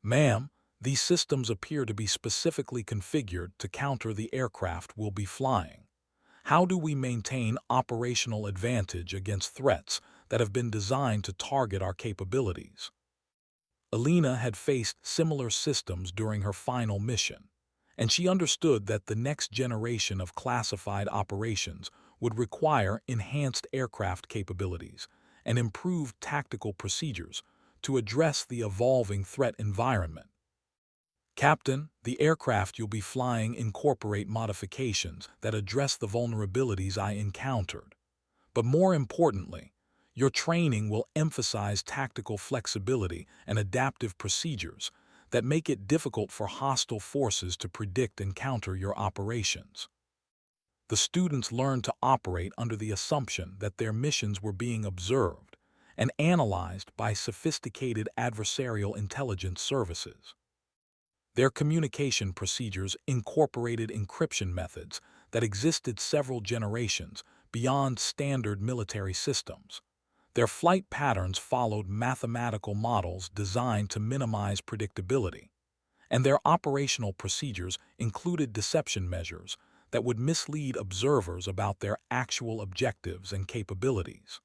"Ma'am, these systems appear to be specifically configured to counter the aircraft we'll be flying. How do we maintain operational advantage against threats that have been designed to target our capabilities?" Alina had faced similar systems during her final mission, and she understood that the next generation of classified operations would require enhanced aircraft capabilities and improved tactical procedures to address the evolving threat environment. "Captain, the aircraft you'll be flying incorporate modifications that address the vulnerabilities I encountered. But more importantly, your training will emphasize tactical flexibility and adaptive procedures that make it difficult for hostile forces to predict and counter your operations." The students learned to operate under the assumption that their missions were being observed and analyzed by sophisticated adversarial intelligence services. Their communication procedures incorporated encryption methods that existed several generations beyond standard military systems. Their flight patterns followed mathematical models designed to minimize predictability, and their operational procedures included deception measures that would mislead observers about their actual objectives and capabilities.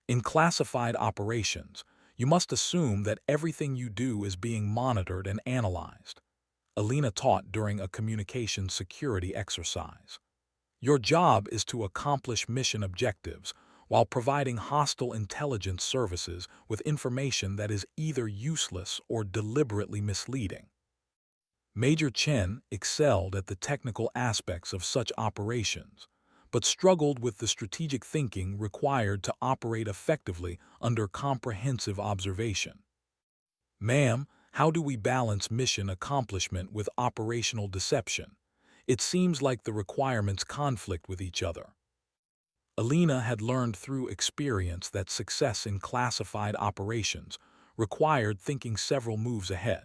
In classified operations, you must assume that everything you do is being monitored and analyzed, Alina taught during a communication security exercise. Your job is to accomplish mission objectives while providing hostile intelligence services with information that is either useless or deliberately misleading. Major Chen excelled at the technical aspects of such operations, but struggled with the strategic thinking required to operate effectively under comprehensive observation. "Ma'am, how do we balance mission accomplishment with operational deception? It seems like the requirements conflict with each other. Alina had learned through experience that success in classified operations required thinking several moves ahead,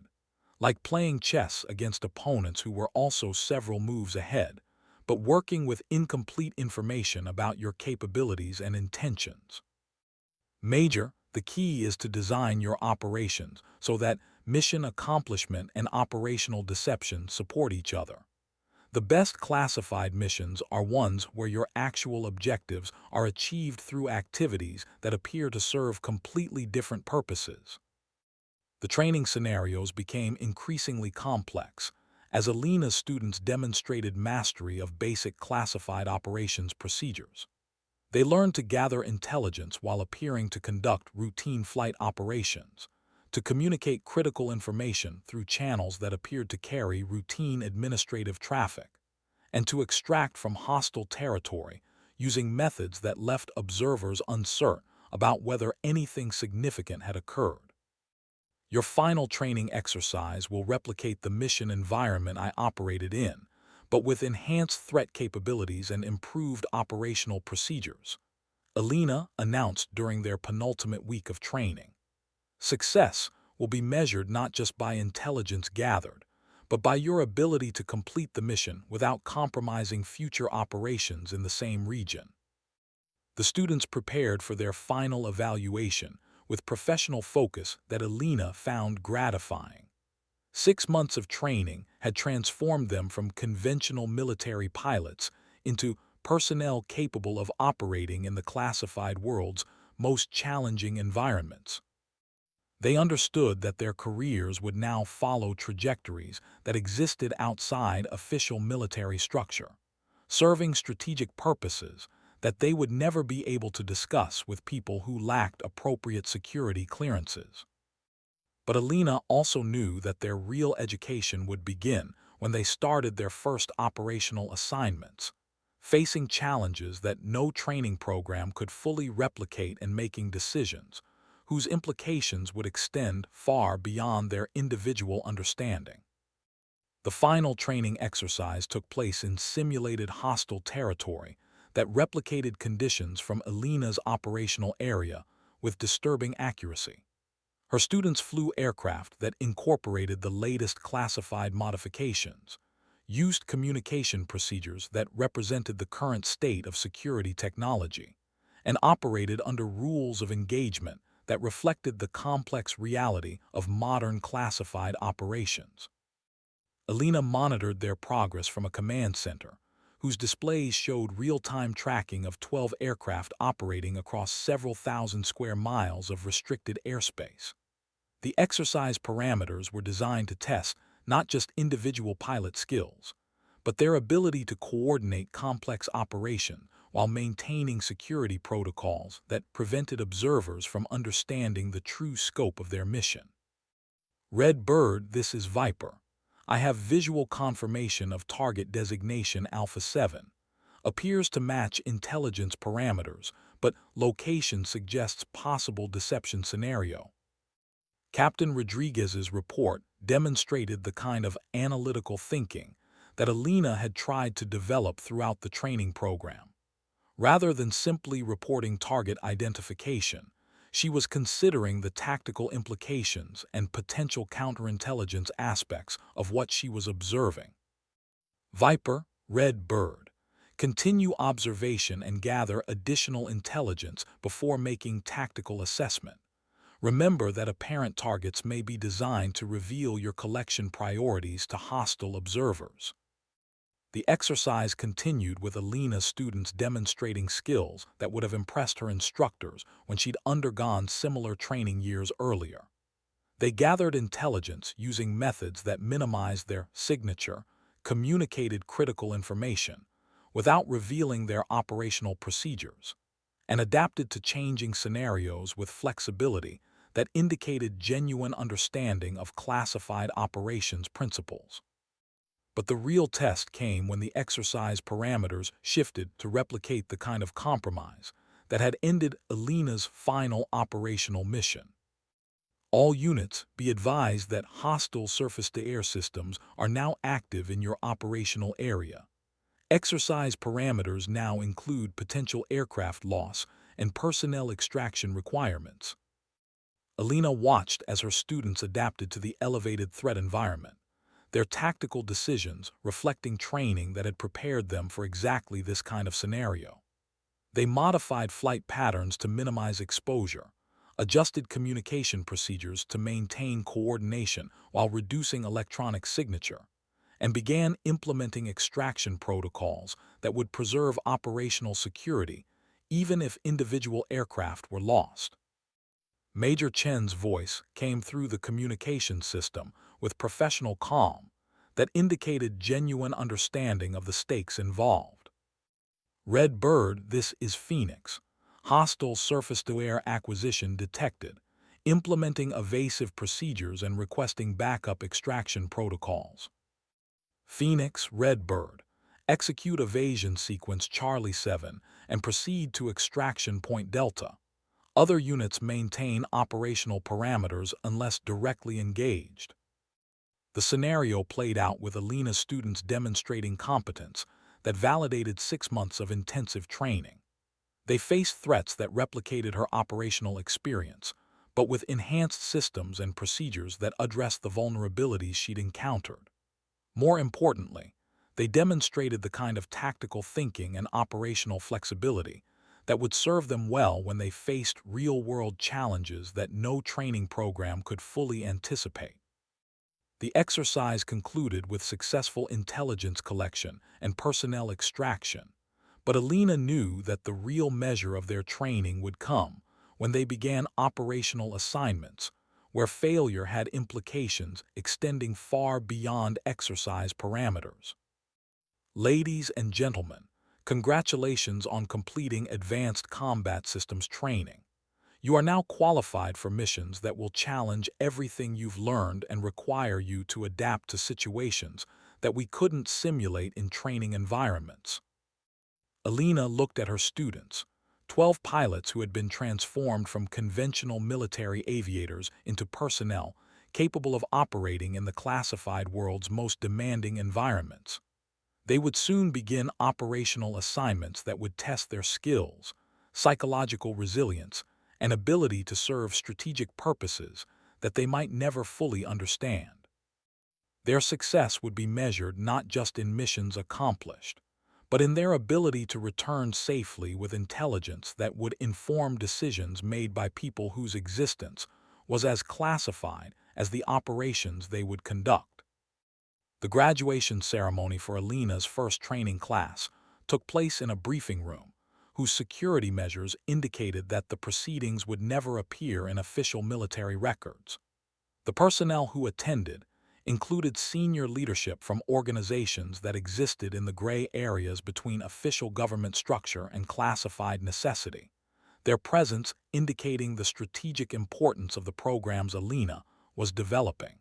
like playing chess against opponents who were also several moves ahead, but working with incomplete information about your capabilities and intentions. Major, the key is to design your operations so that mission accomplishment and operational deception support each other. The best classified missions are ones where your actual objectives are achieved through activities that appear to serve completely different purposes. The training scenarios became increasingly complex as Alina's students demonstrated mastery of basic classified operations procedures. They learned to gather intelligence while appearing to conduct routine flight operations, to communicate critical information through channels that appeared to carry routine administrative traffic, and to extract from hostile territory using methods that left observers uncertain about whether anything significant had occurred. Your final training exercise will replicate the mission environment I operated in, but with enhanced threat capabilities and improved operational procedures, Alina announced during their penultimate week of training. Success will be measured not just by intelligence gathered, but by your ability to complete the mission without compromising future operations in the same region. The students prepared for their final evaluation with professional focus that Alina found gratifying. 6 months of training had transformed them from conventional military pilots into personnel capable of operating in the classified world's most challenging environments. They understood that their careers would now follow trajectories that existed outside official military structure, serving strategic purposes that they would never be able to discuss with people who lacked appropriate security clearances. But Alina also knew that their real education would begin when they started their first operational assignments, facing challenges that no training program could fully replicate and making decisions whose implications would extend far beyond their individual understanding. The final training exercise took place in simulated hostile territory that replicated conditions from Alina's operational area with disturbing accuracy. Her students flew aircraft that incorporated the latest classified modifications, used communication procedures that represented the current state of security technology, and operated under rules of engagement that reflected the complex reality of modern classified operations. Alina monitored their progress from a command center, whose displays showed real-time tracking of 12 aircraft operating across several thousand square miles of restricted airspace. The exercise parameters were designed to test not just individual pilot skills, but their ability to coordinate complex operation while maintaining security protocols that prevented observers from understanding the true scope of their mission. Red Bird, this is Viper. I have visual confirmation of target designation Alpha 7. Appears to match intelligence parameters, but location suggests possible deception scenario. Captain Rodriguez's report demonstrated the kind of analytical thinking that Alina had tried to develop throughout the training program. Rather than simply reporting target identification, she was considering the tactical implications and potential counterintelligence aspects of what she was observing. Viper, Red Bird. Continue observation and gather additional intelligence before making tactical assessment. Remember that apparent targets may be designed to reveal your collection priorities to hostile observers. The exercise continued with Alina's students demonstrating skills that would have impressed her instructors when she'd undergone similar training years earlier. They gathered intelligence using methods that minimized their signature, communicated critical information, without revealing their operational procedures, and adapted to changing scenarios with flexibility that indicated genuine understanding of classified operations principles. But the real test came when the exercise parameters shifted to replicate the kind of compromise that had ended Alina's final operational mission. All units, be advised that hostile surface-to-air systems are now active in your operational area. Exercise parameters now include potential aircraft loss and personnel extraction requirements. Alina watched as her students adapted to the elevated threat environment, their tactical decisions reflecting training that had prepared them for exactly this kind of scenario. They modified flight patterns to minimize exposure, adjusted communication procedures to maintain coordination while reducing electronic signature, and began implementing extraction protocols that would preserve operational security even if individual aircraft were lost. Major Chen's voice came through the communication system with professional calm that indicated genuine understanding of the stakes involved. Red Bird, this is Phoenix. Hostile surface-to-air acquisition detected, implementing evasive procedures and requesting backup extraction protocols. Phoenix, Red Bird. Execute evasion sequence Charlie 7 and proceed to extraction point Delta. Other units maintain operational parameters unless directly engaged. The scenario played out with Alina's students demonstrating competence that validated 6 months of intensive training. They faced threats that replicated her operational experience, but with enhanced systems and procedures that addressed the vulnerabilities she'd encountered. More importantly, they demonstrated the kind of tactical thinking and operational flexibility that would serve them well when they faced real-world challenges that no training program could fully anticipate. The exercise concluded with successful intelligence collection and personnel extraction, but Alina knew that the real measure of their training would come when they began operational assignments, where failure had implications extending far beyond exercise parameters. Ladies and gentlemen, congratulations on completing Advanced Combat Systems training. You are now qualified for missions that will challenge everything you've learned and require you to adapt to situations that we couldn't simulate in training environments. Alina looked at her students, 12 pilots who had been transformed from conventional military aviators into personnel capable of operating in the classified world's most demanding environments. They would soon begin operational assignments that would test their skills, psychological resilience, and ability to serve strategic purposes that they might never fully understand. Their success would be measured not just in missions accomplished, but in their ability to return safely with intelligence that would inform decisions made by people whose existence was as classified as the operations they would conduct. The graduation ceremony for Alina's first training class took place in a briefing room, whose security measures indicated that the proceedings would never appear in official military records. The personnel who attended included senior leadership from organizations that existed in the gray areas between official government structure and classified necessity, their presence indicating the strategic importance of the programs Alina was developing.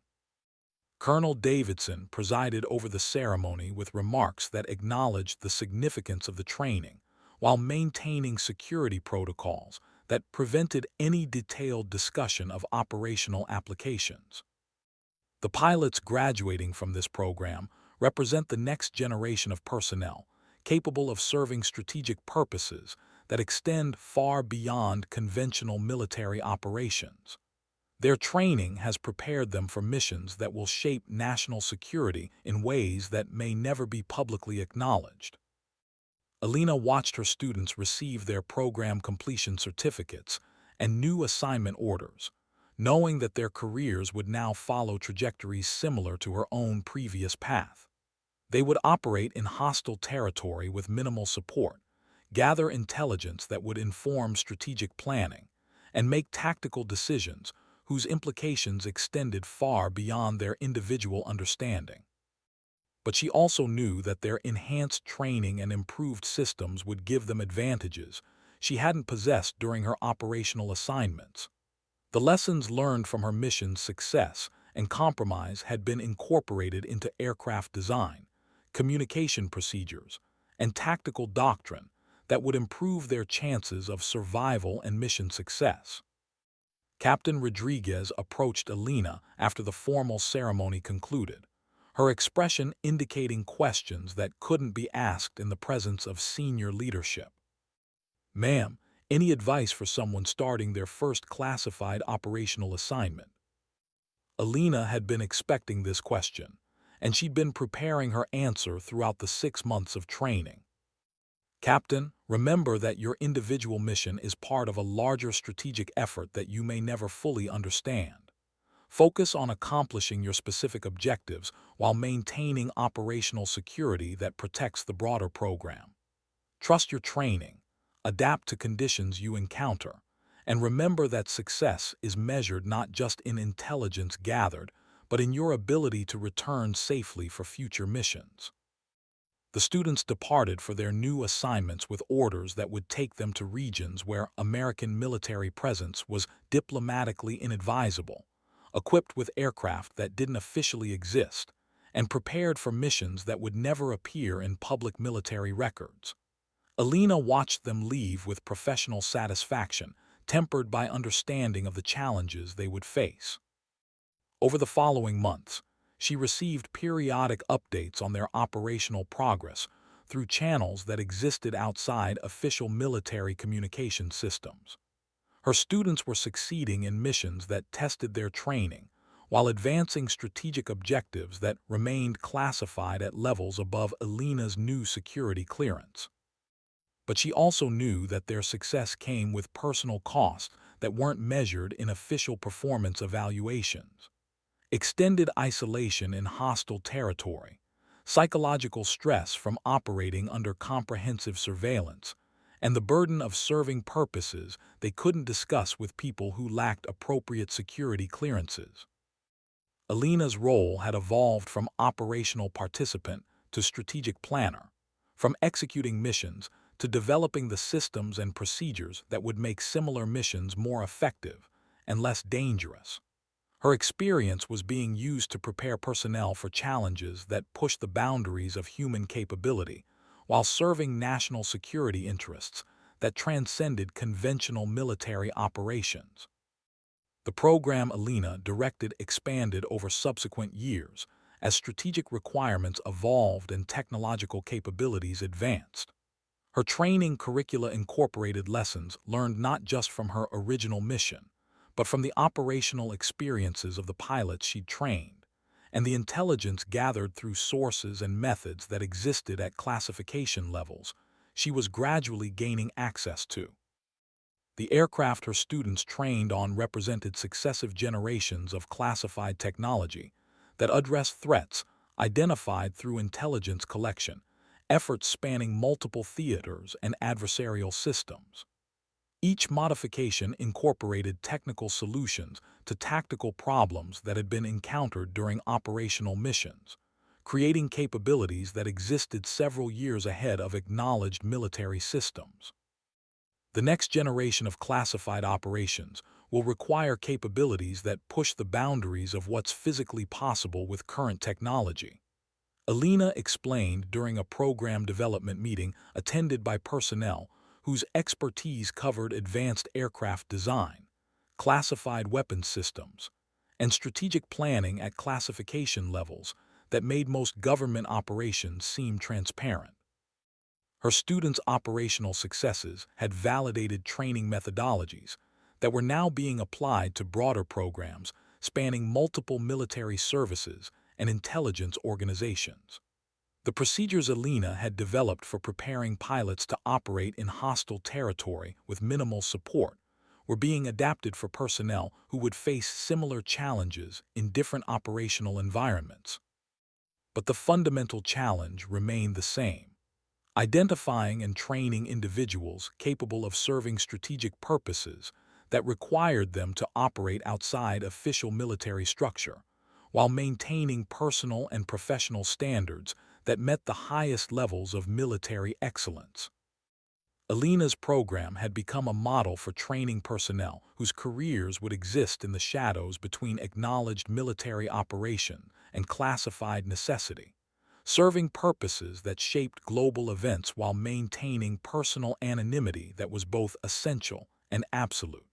Colonel Davidson presided over the ceremony with remarks that acknowledged the significance of the training, while maintaining security protocols that prevented any detailed discussion of operational applications. The pilots graduating from this program represent the next generation of personnel capable of serving strategic purposes that extend far beyond conventional military operations. Their training has prepared them for missions that will shape national security in ways that may never be publicly acknowledged. Alina watched her students receive their program completion certificates and new assignment orders, knowing that their careers would now follow trajectories similar to her own previous path. They would operate in hostile territory with minimal support, gather intelligence that would inform strategic planning, and make tactical decisions whose implications extended far beyond their individual understanding. But she also knew that their enhanced training and improved systems would give them advantages she hadn't possessed during her operational assignments. The lessons learned from her mission's success and compromise had been incorporated into aircraft design, communication procedures, and tactical doctrine that would improve their chances of survival and mission success. Captain Rodriguez approached Alina after the formal ceremony concluded, her expression indicating questions that couldn't be asked in the presence of senior leadership. "Ma'am, any advice for someone starting their first classified operational assignment?" Alina had been expecting this question, and she'd been preparing her answer throughout the 6 months of training. "Captain, remember that your individual mission is part of a larger strategic effort that you may never fully understand. Focus on accomplishing your specific objectives while maintaining operational security that protects the broader program. Trust your training, adapt to conditions you encounter, and remember that success is measured not just in intelligence gathered, but in your ability to return safely for future missions." The students departed for their new assignments with orders that would take them to regions where American military presence was diplomatically inadvisable, equipped with aircraft that didn't officially exist, and prepared for missions that would never appear in public military records. Alina watched them leave with professional satisfaction, tempered by understanding of the challenges they would face. Over the following months, she received periodic updates on their operational progress through channels that existed outside official military communication systems. Her students were succeeding in missions that tested their training, while advancing strategic objectives that remained classified at levels above Alina's new security clearance. But she also knew that their success came with personal costs that weren't measured in official performance evaluations. Extended isolation in hostile territory, psychological stress from operating under comprehensive surveillance, and the burden of serving purposes they couldn't discuss with people who lacked appropriate security clearances. Alina's role had evolved from operational participant to strategic planner, from executing missions to developing the systems and procedures that would make similar missions more effective and less dangerous. Her experience was being used to prepare personnel for challenges that pushed the boundaries of human capability, while serving national security interests that transcended conventional military operations. The program Alina directed expanded over subsequent years as strategic requirements evolved and technological capabilities advanced. Her training curricula incorporated lessons learned not just from her original mission, but from the operational experiences of the pilots she'd trained, and the intelligence gathered through sources and methods that existed at classification levels she was gradually gaining access to. The aircraft her students trained on represented successive generations of classified technology that addressed threats identified through intelligence collection, efforts spanning multiple theaters and adversarial systems. Each modification incorporated technical solutions to tactical problems that had been encountered during operational missions, creating capabilities that existed several years ahead of acknowledged military systems. The next generation of classified operations will require capabilities that push the boundaries of what's physically possible with current technology. Alina explained during a program development meeting attended by personnel whose expertise covered advanced aircraft design, classified weapons systems, and strategic planning at classification levels that made most government operations seem transparent. Her students' operational successes had validated training methodologies that were now being applied to broader programs spanning multiple military services and intelligence organizations. The procedures Alina had developed for preparing pilots to operate in hostile territory with minimal support were being adapted for personnel who would face similar challenges in different operational environments. But the fundamental challenge remained the same: identifying and training individuals capable of serving strategic purposes that required them to operate outside official military structure, while maintaining personal and professional standards that met the highest levels of military excellence. Alina's program had become a model for training personnel whose careers would exist in the shadows between acknowledged military operation and classified necessity, serving purposes that shaped global events while maintaining personal anonymity that was both essential and absolute.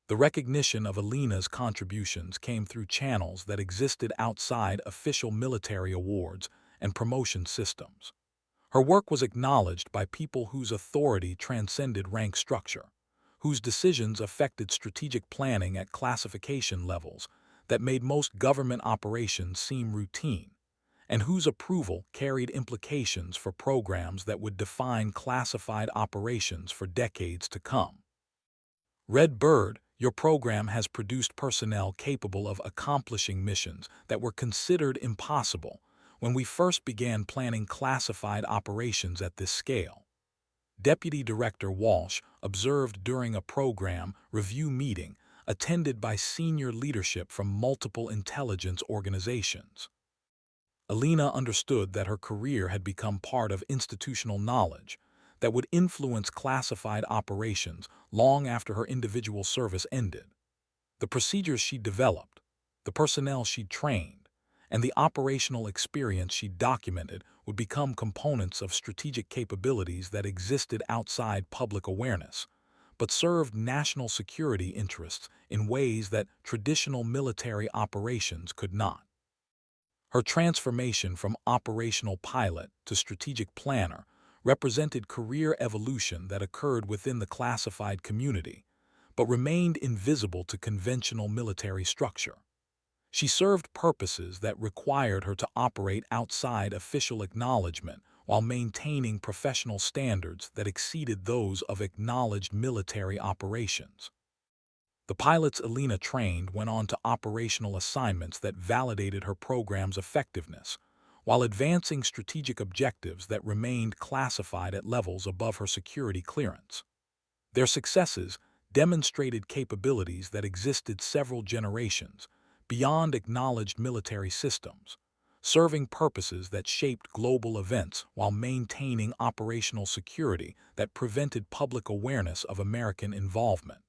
The recognition of Alina's contributions came through channels that existed outside official military awards and promotion systems. Her work was acknowledged by people whose authority transcended rank structure, whose decisions affected strategic planning at classification levels that made most government operations seem routine, and whose approval carried implications for programs that would define classified operations for decades to come. Red Bird, your program has produced personnel capable of accomplishing missions that were considered impossible when we first began planning classified operations at this scale. Deputy Director Walsh observed during a program review meeting attended by senior leadership from multiple intelligence organizations. Alina understood that her career had become part of institutional knowledge that would influence classified operations long after her individual service ended. The procedures she developed, the personnel she trained, and the operational experience she documented would become components of strategic capabilities that existed outside public awareness, but served national security interests in ways that traditional military operations could not. Her transformation from operational pilot to strategic planner represented career evolution that occurred within the classified community, but remained invisible to conventional military structure. She served purposes that required her to operate outside official acknowledgement while maintaining professional standards that exceeded those of acknowledged military operations. The pilots Alina trained went on to operational assignments that validated her program's effectiveness, while advancing strategic objectives that remained classified at levels above her security clearance. Their successes demonstrated capabilities that existed several generations beyond acknowledged military systems, serving purposes that shaped global events while maintaining operational security that prevented public awareness of American involvement.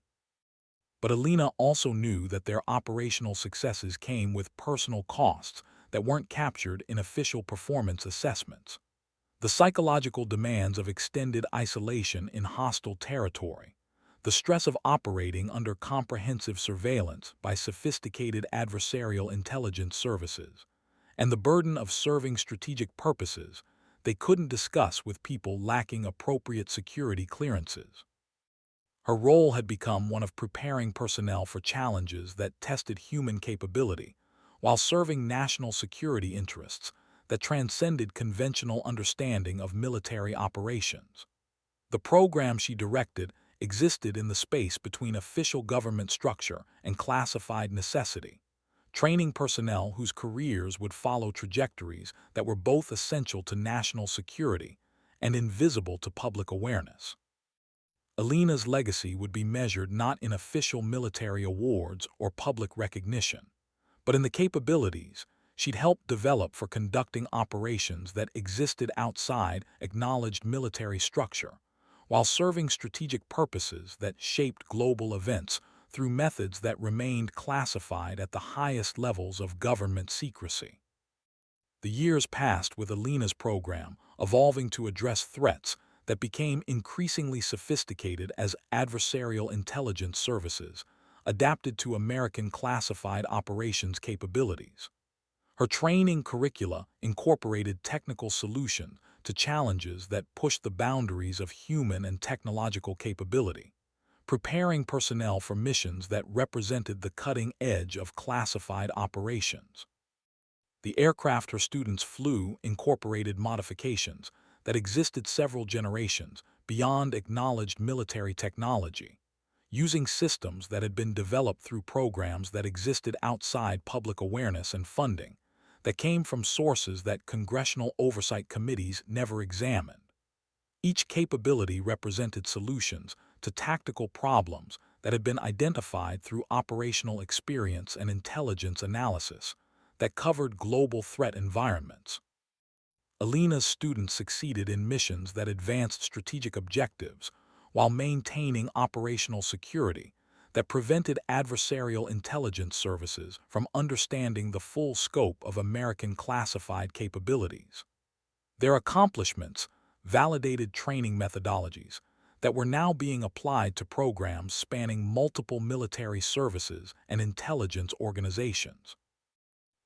But Alina also knew that their operational successes came with personal costs that weren't captured in official performance assessments. The psychological demands of extended isolation in hostile territory, the stress of operating under comprehensive surveillance by sophisticated adversarial intelligence services, and the burden of serving strategic purposes they couldn't discuss with people lacking appropriate security clearances. Her role had become one of preparing personnel for challenges that tested human capability, while serving national security interests that transcended conventional understanding of military operations. The program she directed existed in the space between official government structure and classified necessity, training personnel whose careers would follow trajectories that were both essential to national security and invisible to public awareness. Alina's legacy would be measured not in official military awards or public recognition, but in the capabilities she'd helped develop for conducting operations that existed outside acknowledged military structure, while serving strategic purposes that shaped global events through methods that remained classified at the highest levels of government secrecy. The years passed with Alina's program evolving to address threats that became increasingly sophisticated as adversarial intelligence services adapted to American classified operations capabilities. Her training curricula incorporated technical solutions to challenges that pushed the boundaries of human and technological capability, preparing personnel for missions that represented the cutting edge of classified operations. The aircraft her students flew incorporated modifications that existed several generations beyond acknowledged military technology, using systems that had been developed through programs that existed outside public awareness and funding, that came from sources that congressional oversight committees never examined. Each capability represented solutions to tactical problems that had been identified through operational experience and intelligence analysis that covered global threat environments. Alina's students succeeded in missions that advanced strategic objectives while maintaining operational security that prevented adversarial intelligence services from understanding the full scope of American classified capabilities. Their accomplishments validated training methodologies that were now being applied to programs spanning multiple military services and intelligence organizations.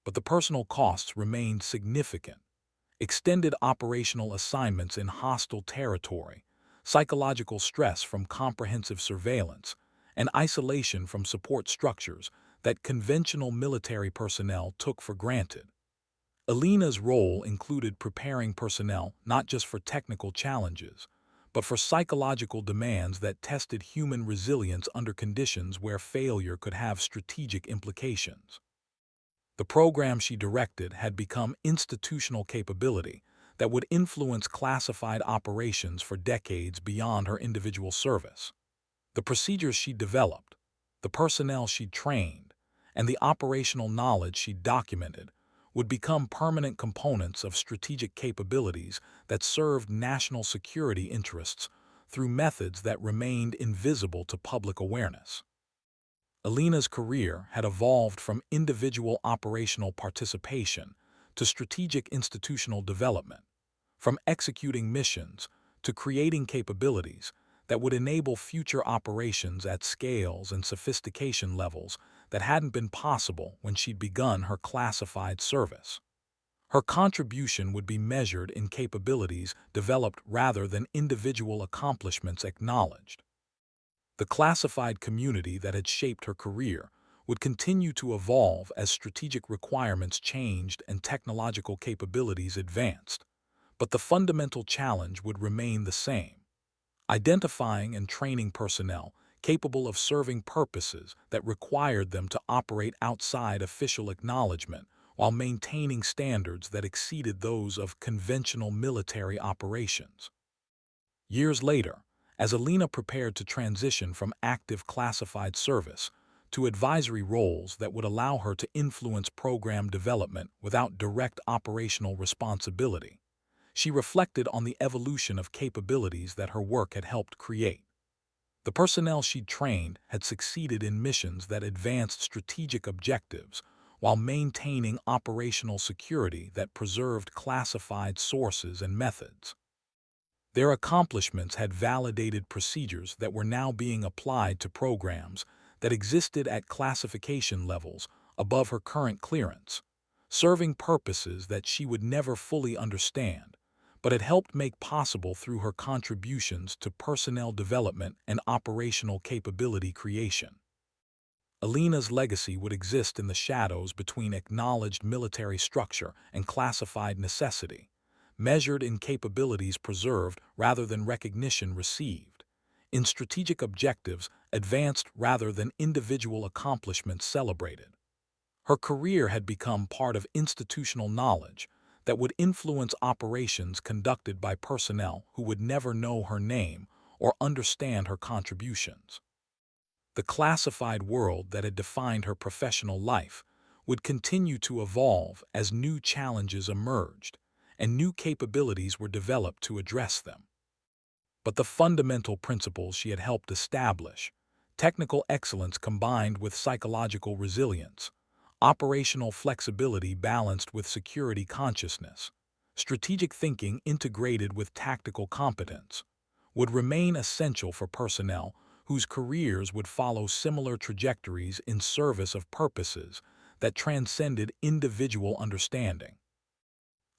But the personal costs remained significant. Extended operational assignments in hostile territory, psychological stress from comprehensive surveillance, and isolation from support structures that conventional military personnel took for granted. Alina's role included preparing personnel not just for technical challenges, but for psychological demands that tested human resilience under conditions where failure could have strategic implications. The program she directed had become institutional capability that would influence classified operations for decades beyond her individual service. The procedures she developed, the personnel she trained, and the operational knowledge she documented would become permanent components of strategic capabilities that served national security interests through methods that remained invisible to public awareness. Alina's career had evolved from individual operational participation to strategic institutional development, from executing missions to creating capabilities that would enable future operations at scales and sophistication levels that hadn't been possible when she'd begun her classified service. Her contribution would be measured in capabilities developed rather than individual accomplishments acknowledged. The classified community that had shaped her career would continue to evolve as strategic requirements changed and technological capabilities advanced, but the fundamental challenge would remain the same: identifying and training personnel capable of serving purposes that required them to operate outside official acknowledgement while maintaining standards that exceeded those of conventional military operations. Years later, as Alina prepared to transition from active classified service to advisory roles that would allow her to influence program development without direct operational responsibility, she reflected on the evolution of capabilities that her work had helped create. The personnel she'd trained had succeeded in missions that advanced strategic objectives while maintaining operational security that preserved classified sources and methods. Their accomplishments had validated procedures that were now being applied to programs that existed at classification levels above her current clearance, serving purposes that she would never fully understand, but had helped make possible through her contributions to personnel development and operational capability creation. Alina's legacy would exist in the shadows between acknowledged military structure and classified necessity, measured in capabilities preserved rather than recognition received, in strategic objectives advanced rather than individual accomplishments celebrated. Her career had become part of institutional knowledge that would influence operations conducted by personnel who would never know her name or understand her contributions. The classified world that had defined her professional life would continue to evolve as new challenges emerged and new capabilities were developed to address them. But the fundamental principles she had helped establish, technical excellence combined with psychological resilience, operational flexibility balanced with security consciousness, strategic thinking integrated with tactical competence, would remain essential for personnel whose careers would follow similar trajectories in service of purposes that transcended individual understanding.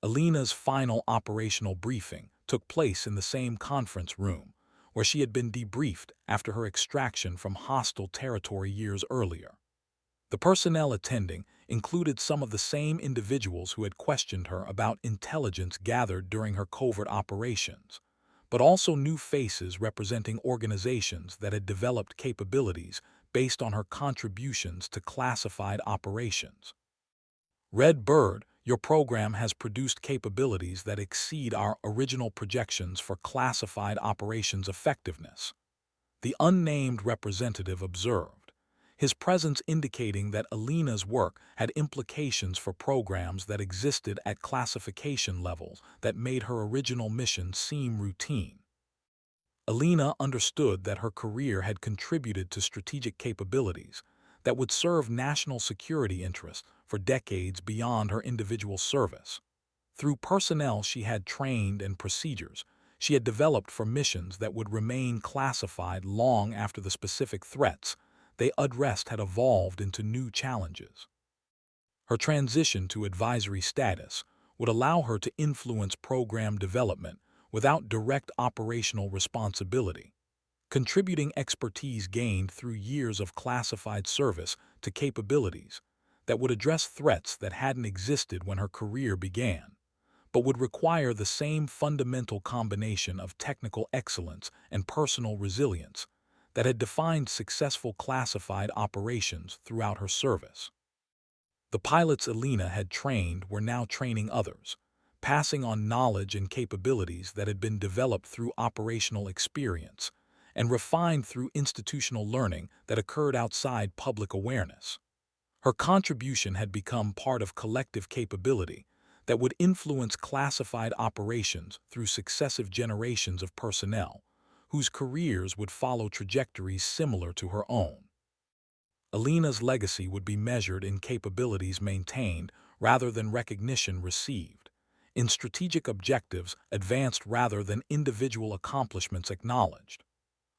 Alina's final operational briefing took place in the same conference room where she had been debriefed after her extraction from hostile territory years earlier. The personnel attending included some of the same individuals who had questioned her about intelligence gathered during her covert operations, but also new faces representing organizations that had developed capabilities based on her contributions to classified operations. Red Bird, your program has produced capabilities that exceed our original projections for classified operations effectiveness, the unnamed representative observed, his presence indicating that Alina's work had implications for programs that existed at classification levels that made her original mission seem routine. Alina understood that her career had contributed to strategic capabilities that would serve national security interests for decades beyond her individual service. Through personnel she had trained and procedures, she had developed for missions that would remain classified long after the specific threats they addressed had evolved into new challenges. Her transition to advisory status would allow her to influence program development without direct operational responsibility, contributing expertise gained through years of classified service to capabilities that would address threats that hadn't existed when her career began, but would require the same fundamental combination of technical excellence and personal resilience that had defined successful classified operations throughout her service. The pilots Alina had trained were now training others, passing on knowledge and capabilities that had been developed through operational experience and refined through institutional learning that occurred outside public awareness. Her contribution had become part of collective capability that would influence classified operations through successive generations of personnel, whose careers would follow trajectories similar to her own. Alina's legacy would be measured in capabilities maintained rather than recognition received, in strategic objectives advanced rather than individual accomplishments acknowledged.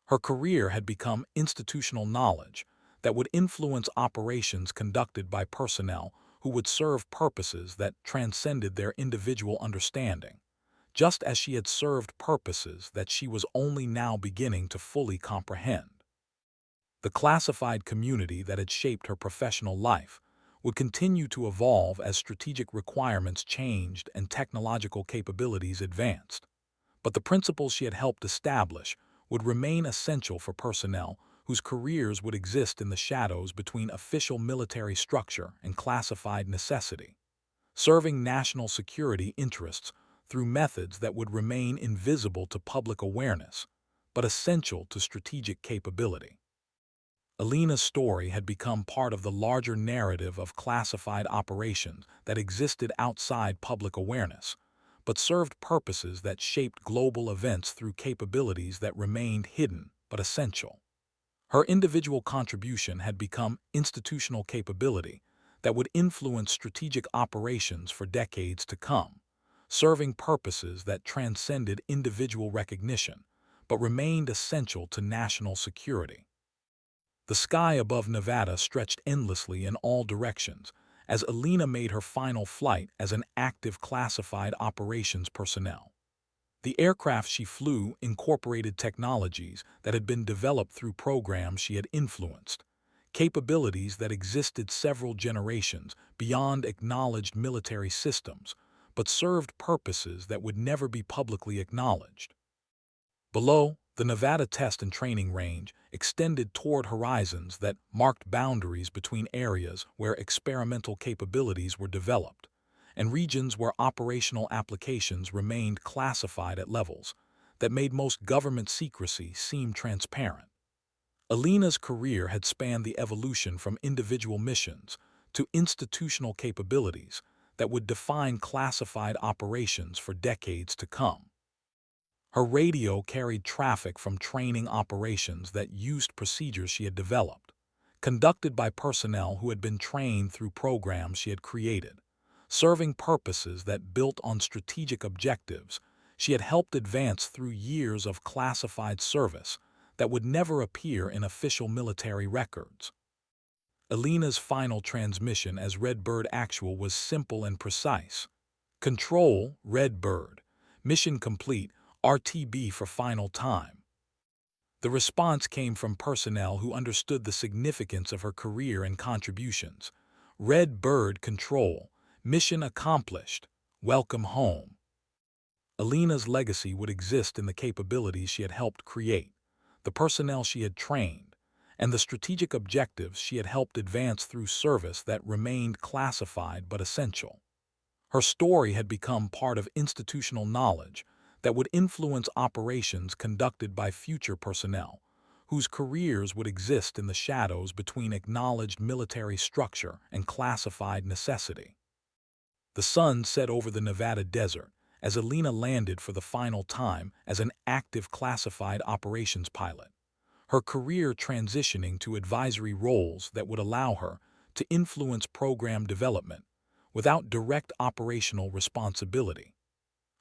Her career had become institutional knowledge that would influence operations conducted by personnel who would serve purposes that transcended their individual understanding, just as she had served purposes that she was only now beginning to fully comprehend. The classified community that had shaped her professional life would continue to evolve as strategic requirements changed and technological capabilities advanced. But the principles she had helped establish would remain essential for personnel whose careers would exist in the shadows between official military structure and classified necessity, serving national security interests through methods that would remain invisible to public awareness, but essential to strategic capability. Alina's story had become part of the larger narrative of classified operations that existed outside public awareness, but served purposes that shaped global events through capabilities that remained hidden but essential. Her individual contribution had become institutional capability that would influence strategic operations for decades to come, serving purposes that transcended individual recognition but remained essential to national security. The sky above Nevada stretched endlessly in all directions as Alina made her final flight as an active classified operations personnel. The aircraft she flew incorporated technologies that had been developed through programs she had influenced, capabilities that existed several generations beyond acknowledged military systems, but served purposes that would never be publicly acknowledged. Below, the Nevada Test and Training Range extended toward horizons that marked boundaries between areas where experimental capabilities were developed and regions where operational applications remained classified at levels that made most government secrecy seem transparent. Alina's career had spanned the evolution from individual missions to institutional capabilities that would define classified operations for decades to come. Her radio carried traffic from training operations that used procedures she had developed, conducted by personnel who had been trained through programs she had created, serving purposes that built on strategic objectives she had helped advance through years of classified service that would never appear in official military records. Alina's final transmission as Red Bird Actual was simple and precise. Control, Red Bird. Mission complete. RTB for final time. The response came from personnel who understood the significance of her career and contributions. Red Bird Control. Mission accomplished. Welcome home. Alina's legacy would exist in the capabilities she had helped create, the personnel she had trained, and the strategic objectives she had helped advance through service that remained classified but essential. Her story had become part of institutional knowledge that would influence operations conducted by future personnel, whose careers would exist in the shadows between acknowledged military structure and classified necessity. The sun set over the Nevada desert as Alina landed for the final time as an active classified operations pilot, her career transitioning to advisory roles that would allow her to influence program development without direct operational responsibility.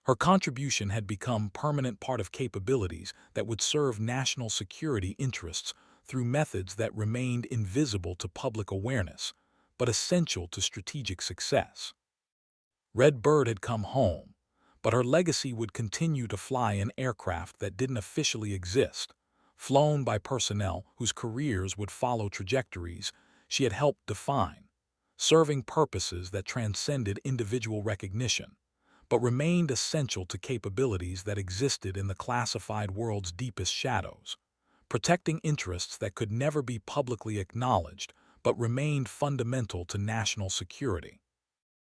Her contribution had become permanent part of capabilities that would serve national security interests through methods that remained invisible to public awareness, but essential to strategic success. Red Bird had come home, but her legacy would continue to fly in aircraft that didn't officially exist, flown by personnel whose careers would follow trajectories she had helped define, serving purposes that transcended individual recognition, but remained essential to capabilities that existed in the classified world's deepest shadows, protecting interests that could never be publicly acknowledged but remained fundamental to national security.